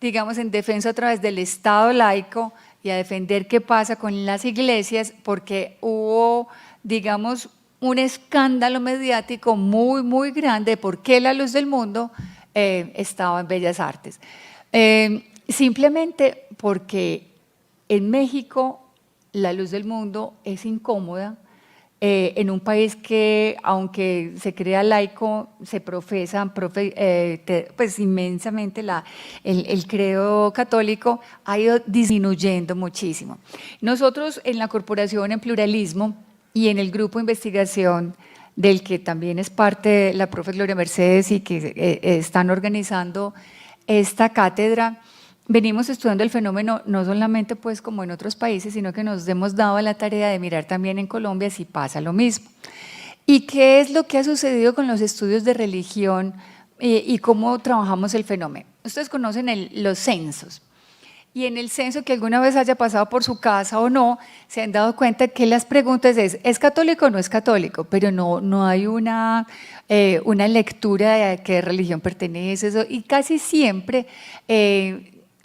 Speaker 2: digamos, en defensa a través del Estado laico y a defender qué pasa con las iglesias, porque hubo, digamos, un escándalo mediático muy grande de por qué la luz del mundo estaba en Bellas Artes. Simplemente porque en México la luz del mundo es incómoda, en un país que, aunque se crea laico, se profesa pues inmensamente el credo católico, ha ido disminuyendo muchísimo. Nosotros en la Corporación en Pluralismo y en el grupo de investigación del que también es parte la profe Gloria Mercedes y que están organizando esta cátedra, venimos estudiando el fenómeno no solamente pues como en otros países, sino que nos hemos dado la tarea de mirar también en Colombia si pasa lo mismo. ¿Y qué es lo que ha sucedido con los estudios de religión y cómo trabajamos el fenómeno? Ustedes conocen los censos. Y en el censo, que alguna vez haya pasado por su casa o no, se han dado cuenta que las preguntas ¿es católico o no es católico? Pero no hay una lectura de a qué religión pertenece, eso, y casi siempre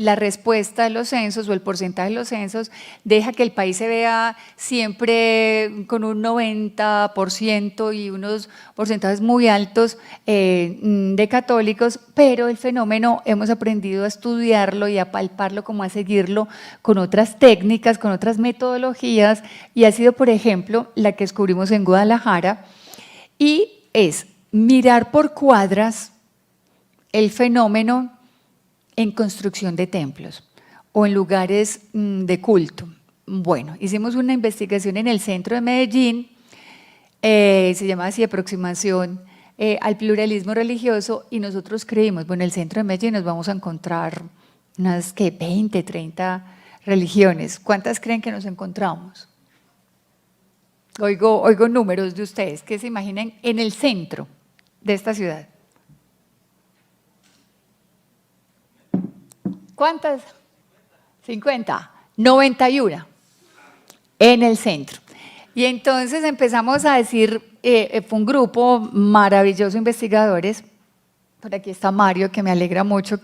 Speaker 2: la respuesta de los censos o el porcentaje de los censos deja que el país se vea siempre con un 90% y unos porcentajes muy altos de católicos, pero el fenómeno hemos aprendido a estudiarlo y a palparlo, como a seguirlo con otras técnicas, con otras metodologías, y ha sido, por ejemplo, la que descubrimos en Guadalajara, y es mirar por cuadras el fenómeno en construcción de templos o en lugares de culto. Bueno, hicimos una investigación en el centro de Medellín, se llama así Aproximación al Pluralismo Religioso, y nosotros creímos, bueno, en el centro de Medellín nos vamos a encontrar unas 20, 30 religiones. ¿Cuántas creen que nos encontramos? Oigo números de ustedes, que se imaginen en el centro de esta ciudad. ¿Cuántas? 50, 91 en el centro. Y entonces empezamos a decir, fue un grupo maravilloso de investigadores. Por aquí está Mario, que me alegra mucho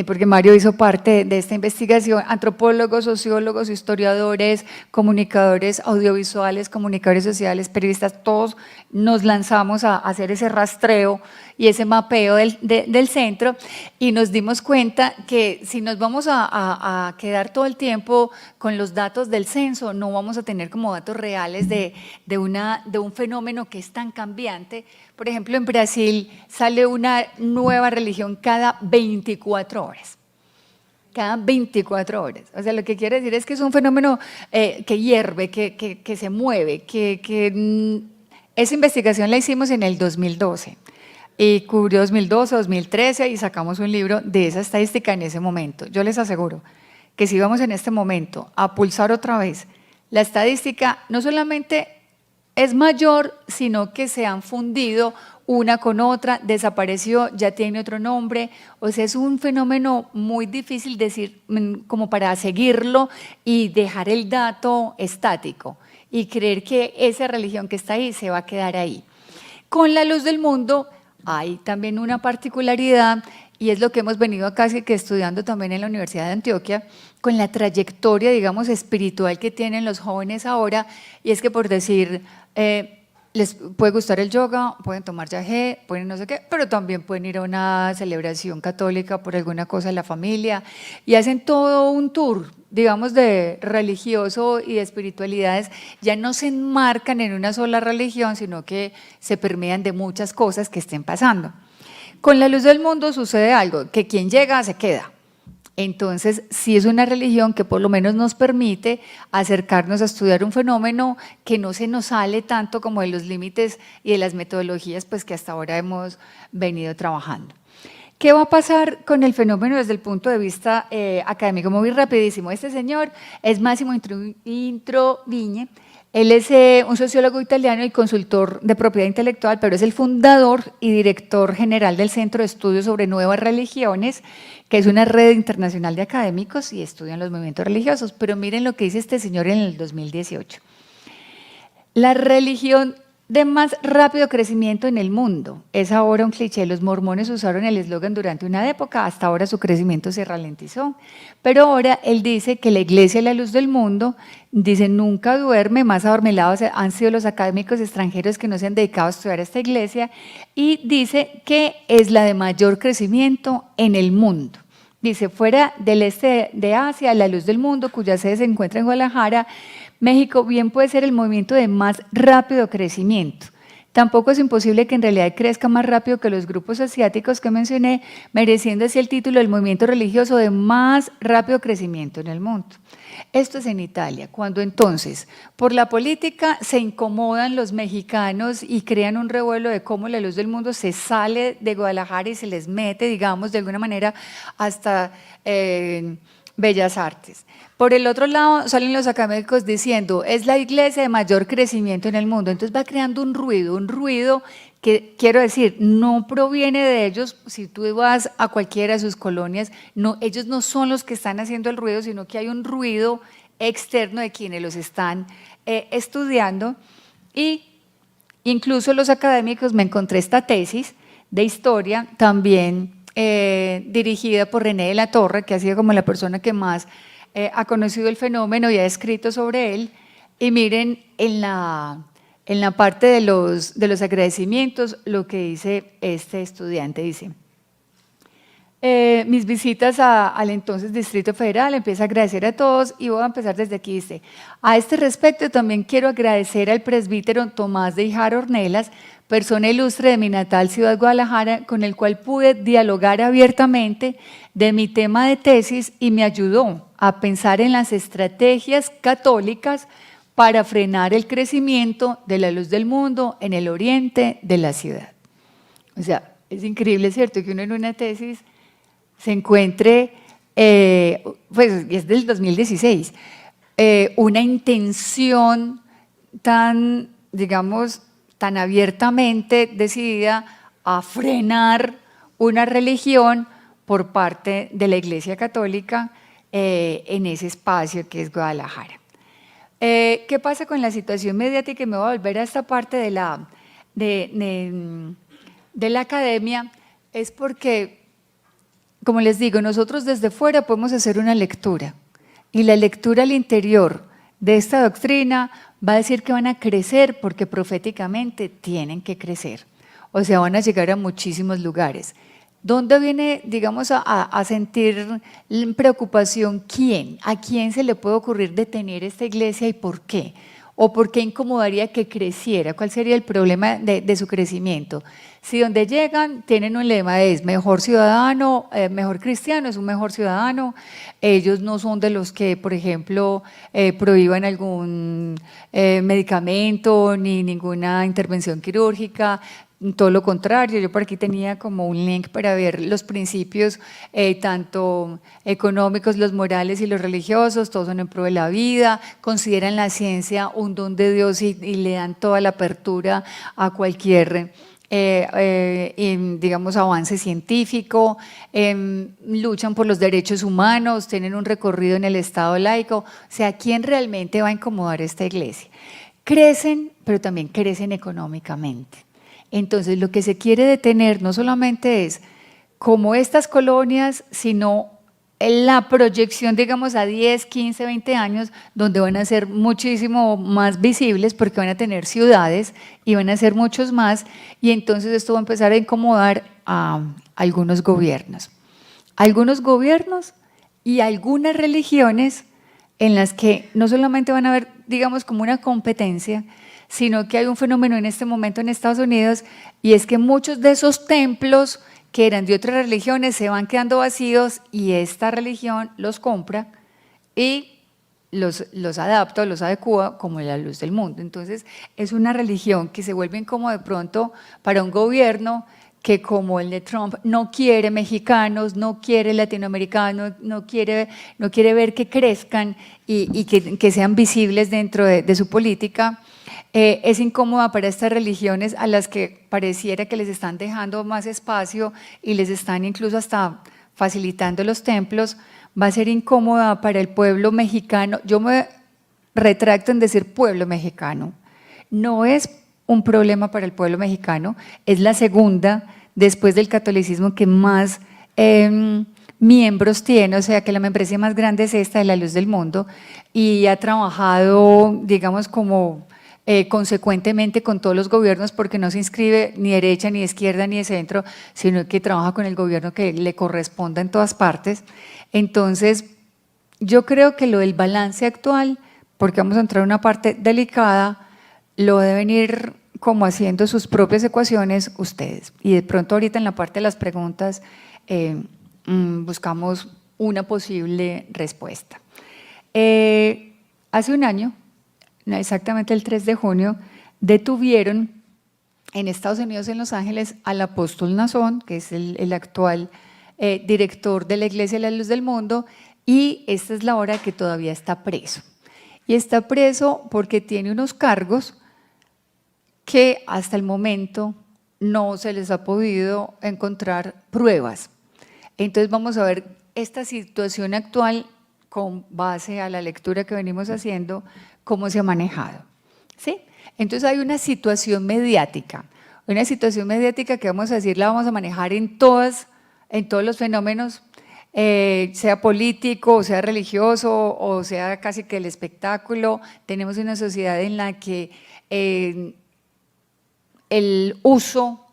Speaker 2: porque Mario hizo parte de esta investigación, antropólogos, sociólogos, historiadores, comunicadores audiovisuales, comunicadores sociales, periodistas, todos nos lanzamos a hacer ese rastreo y ese mapeo del centro, y nos dimos cuenta que si nos vamos a quedar todo el tiempo con los datos del censo, no vamos a tener como datos reales de un fenómeno que es tan cambiante. Por ejemplo, en Brasil sale una nueva religión cada 24 horas. Cada 24 horas. O sea, lo que quiere decir es que es un fenómeno que hierve, que se mueve, esa investigación la hicimos en el 2012 y cubrió 2012, 2013 y sacamos un libro de esa estadística en ese momento. Yo les aseguro que si vamos en este momento a pulsar otra vez, la estadística no solamente es mayor, sino que se han fundido una con otra, desapareció, ya tiene otro nombre, o sea, es un fenómeno muy difícil decir, como para seguirlo y dejar el dato estático y creer que esa religión que está ahí se va a quedar ahí. Con la luz del mundo hay también una particularidad y es lo que hemos venido casi que estudiando también en la Universidad de Antioquia, con la trayectoria, digamos, espiritual que tienen los jóvenes ahora, y es que por decir, les puede gustar el yoga, pueden tomar yagé, pueden no sé qué, pero también pueden ir a una celebración católica por alguna cosa de la familia y hacen todo un tour, digamos, de religioso y de espiritualidades. Ya no se enmarcan en una sola religión, sino que se permean de muchas cosas que estén pasando. Con la luz del mundo sucede algo, que quien llega se queda. Entonces, sí es una religión que por lo menos nos permite acercarnos a estudiar un fenómeno que no se nos sale tanto como de los límites y de las metodologías pues, que hasta ahora hemos venido trabajando. ¿Qué va a pasar con el fenómeno desde el punto de vista académico? Muy rapidísimo. Este señor es Massimo Introvigne. Él es un sociólogo italiano y consultor de propiedad intelectual, pero es el fundador y director general del Centro de Estudios sobre Nuevas Religiones, que es una red internacional de académicos y estudian los movimientos religiosos. Pero miren lo que dice este señor en el 2018. La religión de más rápido crecimiento en el mundo es ahora un cliché. Los mormones usaron el eslogan durante una época, hasta ahora su crecimiento se ralentizó. Pero ahora él dice que la iglesia, la luz del mundo, dice nunca duerme, más adormilados han sido los académicos extranjeros que no se han dedicado a estudiar esta iglesia, y dice que es la de mayor crecimiento en el mundo. Dice, fuera del este de Asia, la luz del mundo, cuya sede se encuentra en Guadalajara, México, bien puede ser el movimiento de más rápido crecimiento. Tampoco es imposible que en realidad crezca más rápido que los grupos asiáticos que mencioné, mereciendo así el título del movimiento religioso de más rápido crecimiento en el mundo. Esto es en Italia, cuando entonces por la política se incomodan los mexicanos y crean un revuelo de cómo la luz del mundo se sale de Guadalajara y se les mete, digamos, de alguna manera hasta Bellas Artes. Por el otro lado salen los académicos diciendo es la iglesia de mayor crecimiento en el mundo, entonces va creando un ruido que, quiero decir, no proviene de ellos. Si tú vas a cualquiera de sus colonias, no, ellos no son los que están haciendo el ruido, sino que hay un ruido externo de quienes los están estudiando. Y incluso los académicos, me encontré esta tesis de historia, también dirigida por René de la Torre, que ha sido como la persona que más ha conocido el fenómeno y ha escrito sobre él. Y miren en la parte de los agradecimientos lo que dice este estudiante, dice, mis visitas al entonces Distrito Federal, empiezo a agradecer a todos y voy a empezar desde aquí, dice, a este respecto también quiero agradecer al presbítero Tomás de Ijar Ornelas, persona ilustre de mi natal ciudad Guadalajara, con el cual pude dialogar abiertamente de mi tema de tesis y me ayudó a pensar en las estrategias católicas para frenar el crecimiento de la luz del mundo en el oriente de la ciudad. O sea, es increíble, ¿cierto?, que uno en una tesis se encuentre, pues es del 2016, una intención tan, digamos, tan abiertamente decidida a frenar una religión por parte de la Iglesia Católica en ese espacio que es Guadalajara. ¿Qué pasa con la situación mediática? Y me voy a volver a esta parte de la academia, es porque, como les digo, nosotros desde fuera podemos hacer una lectura y la lectura al interior de esta doctrina va a decir que van a crecer porque proféticamente tienen que crecer, o sea, van a llegar a muchísimos lugares. ¿Dónde viene, digamos, a sentir preocupación quién? ¿A quién se le puede ocurrir detener esta iglesia y por qué? ¿O por qué incomodaría que creciera? ¿Cuál sería el problema de su crecimiento? Si donde llegan tienen un lema es mejor ciudadano, mejor cristiano, es un mejor ciudadano, ellos no son de los que, por ejemplo, prohíban algún medicamento ni ninguna intervención quirúrgica, todo lo contrario. Yo por aquí tenía como un link para ver los principios, tanto económicos, los morales y los religiosos, todos son en pro de la vida, consideran la ciencia un don de Dios y le dan toda la apertura a cualquier digamos, avance científico, luchan por los derechos humanos, tienen un recorrido en el Estado laico. O sea, ¿quién realmente va a incomodar esta iglesia? Crecen, pero también crecen económicamente. Entonces, lo que se quiere detener no solamente es como estas colonias, sino la proyección, digamos, a 10, 15, 20 años, donde van a ser muchísimo más visibles porque van a tener ciudades y van a ser muchos más, y entonces esto va a empezar a incomodar a algunos gobiernos. Algunos gobiernos y algunas religiones en las que no solamente van a haber, digamos, como una competencia, sino que hay un fenómeno en este momento en Estados Unidos, y es que muchos de esos templos que eran de otras religiones se van quedando vacíos y esta religión los compra y los adapta o los adecua como la luz del mundo. Entonces es una religión que se vuelve como de pronto para un gobierno que, como el de Trump, no quiere mexicanos, no quiere latinoamericanos, no quiere ver que crezcan y que sean visibles dentro de su política. Es incómoda para estas religiones a las que pareciera que les están dejando más espacio y les están incluso hasta facilitando los templos. Va a ser incómoda para el pueblo mexicano. Yo me retracto en decir pueblo mexicano. No es un problema para el pueblo mexicano, es la segunda, después del catolicismo, que más miembros tiene, o sea que la membresía más grande es esta de la Luz del Mundo, y ha trabajado, digamos, como consecuentemente con todos los gobiernos, porque no se inscribe ni derecha, ni izquierda, ni de centro, sino que trabaja con el gobierno que le corresponda en todas partes. Entonces, yo creo que lo del balance actual, porque vamos a entrar en una parte delicada, lo deben ir como haciendo sus propias ecuaciones ustedes. Y de pronto ahorita en la parte de las preguntas buscamos una posible respuesta. Hace un año, exactamente el 3 de junio, detuvieron en Estados Unidos, en Los Ángeles, al apóstol Nazón, que es el actual director de la Iglesia de la Luz del Mundo, y esta es la hora que todavía está preso. Y está preso porque tiene unos cargos que hasta el momento no se les ha podido encontrar pruebas. Entonces vamos a ver esta situación actual con base a la lectura que venimos haciendo, cómo se ha manejado, ¿sí? Entonces hay una situación mediática que vamos a decir, la vamos a manejar en todos los fenómenos, sea político, o sea religioso, o sea casi que el espectáculo. Tenemos una sociedad en la que el uso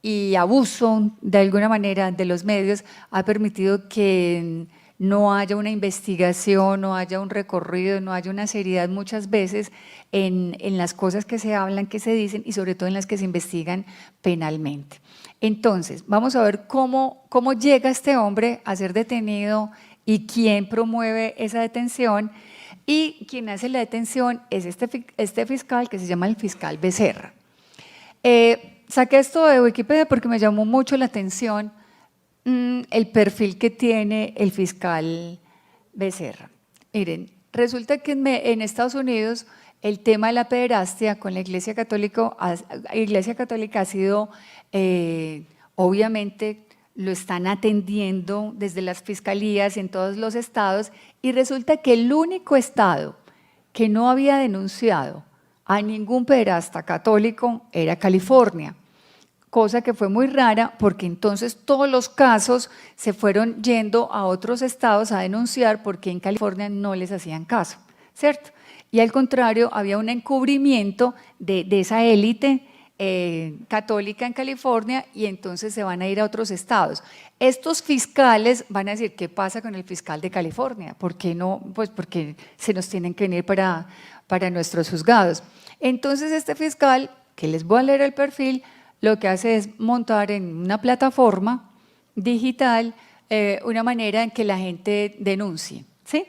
Speaker 2: y abuso de alguna manera de los medios ha permitido que no haya una investigación, no haya un recorrido, no haya una seriedad muchas veces en las cosas que se hablan, que se dicen, y sobre todo en las que se investigan penalmente. Entonces, vamos a ver cómo llega este hombre a ser detenido y quién promueve esa detención. Y quien hace la detención es este fiscal, que se llama el fiscal Becerra. Saqué esto de Wikipedia porque me llamó mucho la atención el perfil que tiene el fiscal Becerra. Miren, resulta que en Estados Unidos el tema de la pederastia con la Iglesia Católica ha sido, obviamente, lo están atendiendo desde las fiscalías en todos los estados, y resulta que el único estado que no había denunciado a ningún pederasta católico era California. Cosa que fue muy rara, porque entonces todos los casos se fueron yendo a otros estados a denunciar, porque en California no les hacían caso, ¿cierto? Y al contrario, había un encubrimiento de esa élite católica en California, y entonces se van a ir a otros estados. Estos fiscales van a decir, ¿qué pasa con el fiscal de California? ¿Por qué no? Pues porque se nos tienen que venir para nuestros juzgados. Entonces este fiscal, que les voy a leer el perfil, lo que hace es montar en una plataforma digital una manera en que la gente denuncie, ¿sí?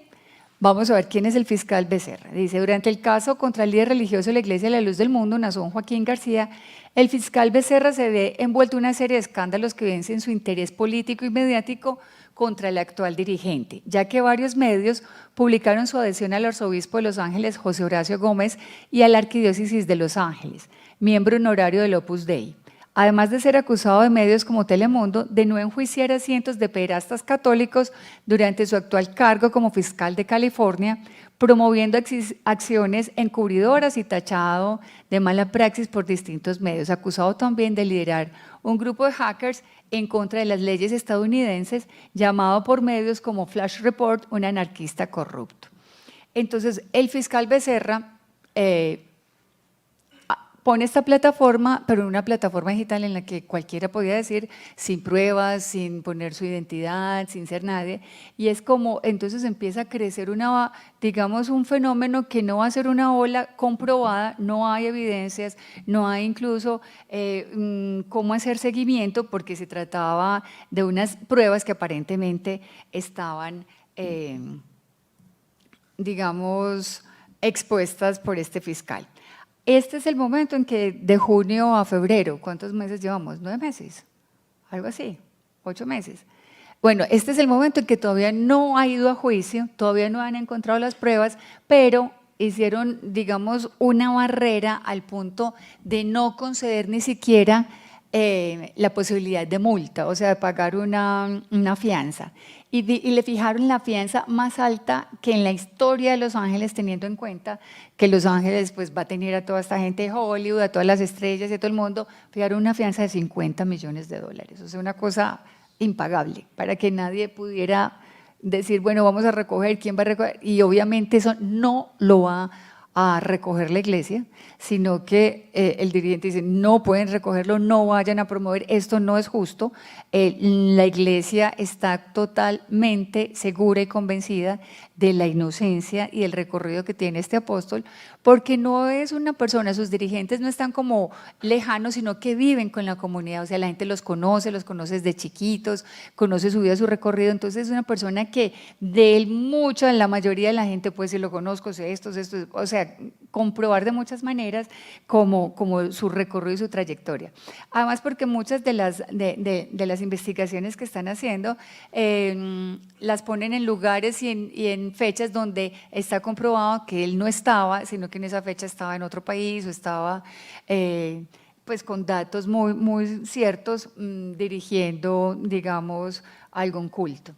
Speaker 2: Vamos a ver quién es el fiscal Becerra. Dice, durante el caso contra el líder religioso de la Iglesia de la Luz del Mundo, Nazón Joaquín García, el fiscal Becerra se ve envuelto en una serie de escándalos que evidencian su interés político y mediático contra el actual dirigente, ya que varios medios publicaron su adhesión al arzobispo de Los Ángeles, José Horacio Gómez, y a la arquidiócesis de Los Ángeles, miembro honorario del Opus Dei. Además de ser acusado de medios como Telemundo, de no enjuiciar a cientos de pederastas católicos durante su actual cargo como fiscal de California, promoviendo acciones encubridoras y tachado de mala praxis por distintos medios, acusado también de liderar un grupo de hackers en contra de las leyes estadounidenses, llamado por medios como Flash Report un anarquista corrupto. Entonces, el fiscal Becerra pone esta plataforma, pero una plataforma digital en la que cualquiera podía decir, sin pruebas, sin poner su identidad, sin ser nadie, y es como, entonces empieza a crecer digamos, un fenómeno que no va a ser una ola comprobada, no hay evidencias, no hay incluso cómo hacer seguimiento, porque se trataba de unas pruebas que aparentemente estaban, digamos, expuestas por este fiscal. Este es el momento en que de junio a febrero, ¿cuántos meses llevamos? 9 meses, algo así, 8 meses. Bueno, este es el momento en que todavía no ha ido a juicio, todavía no han encontrado las pruebas, pero hicieron, digamos, una barrera al punto de no conceder ni siquiera la posibilidad de multa, o sea, de pagar una fianza. Y le fijaron la fianza más alta que en la historia de Los Ángeles, teniendo en cuenta que Los Ángeles pues, va a tener a toda esta gente de Hollywood, a todas las estrellas y a todo el mundo, fijaron una fianza de $50 millones, o sea, una cosa impagable, para que nadie pudiera decir, bueno, vamos a recoger, ¿quién va a recoger? Y obviamente eso no lo va a recoger la iglesia, sino que el dirigente dice, no pueden recogerlo, no vayan a promover, esto no es justo. La iglesia está totalmente segura y convencida de la inocencia y del recorrido que tiene este apóstol, porque no es una persona, sus dirigentes no están como lejanos, sino que viven con la comunidad, o sea, la gente los conoce desde chiquitos, conoce su vida, su recorrido, entonces es una persona que de él mucha, la mayoría de la gente, pues si lo conozco, sé esto, o sea, comprobar de muchas maneras como su recorrido y su trayectoria. Además, porque muchas de las investigaciones que están haciendo las ponen en lugares y en fechas donde está comprobado que él no estaba, sino que en esa fecha estaba en otro país o estaba pues con datos muy, muy ciertos dirigiendo, digamos, algún culto.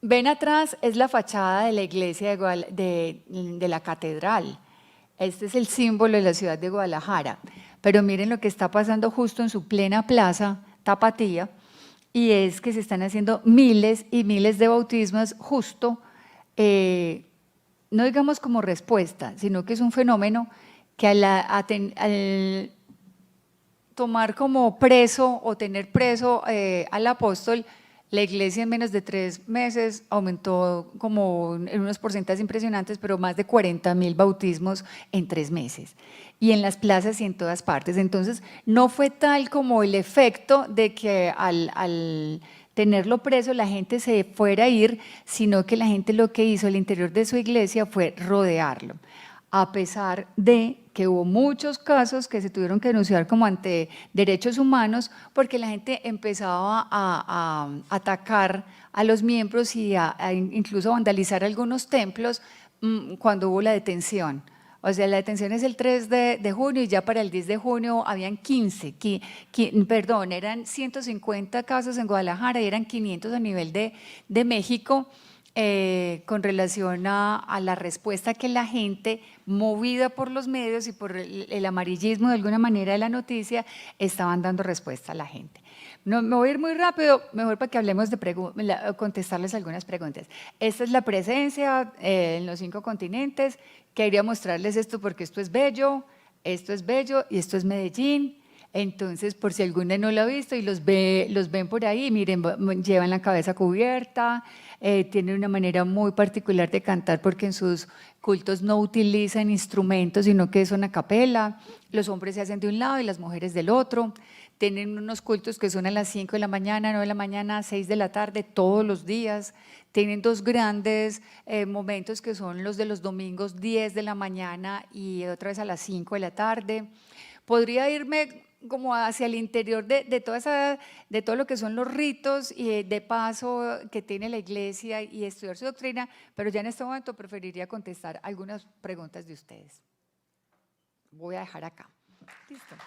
Speaker 2: Ven atrás es la fachada de la iglesia de la catedral. Este es el símbolo de la ciudad de Guadalajara. Pero miren lo que está pasando justo en su plena plaza, Tapatía, y es que se están haciendo miles y miles de bautismos justo, no digamos como respuesta, sino que es un fenómeno que al tomar como preso o tener preso al apóstol, la iglesia en menos de 3 meses aumentó como en unos porcentajes impresionantes, pero más de 40,000 bautismos en 3 meses. Y en las plazas y en todas partes. Entonces, no fue tal como el efecto de que al tenerlo preso la gente se fuera a ir, sino que la gente lo que hizo al interior de su iglesia fue rodearlo. A pesar de que hubo muchos casos que se tuvieron que denunciar como ante derechos humanos, porque la gente empezaba a atacar a los miembros y incluso a vandalizar algunos templos cuando hubo la detención. O sea, la detención es el 3 de junio y ya para el 10 de junio habían eran 150 casos en Guadalajara y eran 500 a nivel de México. Con relación a la respuesta que la gente, movida por los medios y por el amarillismo de alguna manera de la noticia, estaban dando respuesta a la gente. No, me voy a ir muy rápido, mejor para que hablemos de contestarles algunas preguntas. Esta es la presencia en los 5 continentes. Quería mostrarles esto porque esto es bello y esto es Medellín. Entonces, por si alguna no lo ha visto y los ven por ahí, miren, llevan la cabeza cubierta, tienen una manera muy particular de cantar porque en sus cultos no utilizan instrumentos, sino que son a capela, los hombres se hacen de un lado y las mujeres del otro, tienen unos cultos que son a las 5 de la mañana, 9 de la mañana, 6 de la tarde, todos los días. Tienen dos grandes momentos que son los de los domingos, 10 de la mañana y otra vez a las 5 de la tarde. Podría irme como hacia el interior de todo lo que son los ritos y de paso que tiene la iglesia y estudiar su doctrina, pero ya en este momento preferiría contestar algunas preguntas de ustedes. Voy a dejar acá. Listo.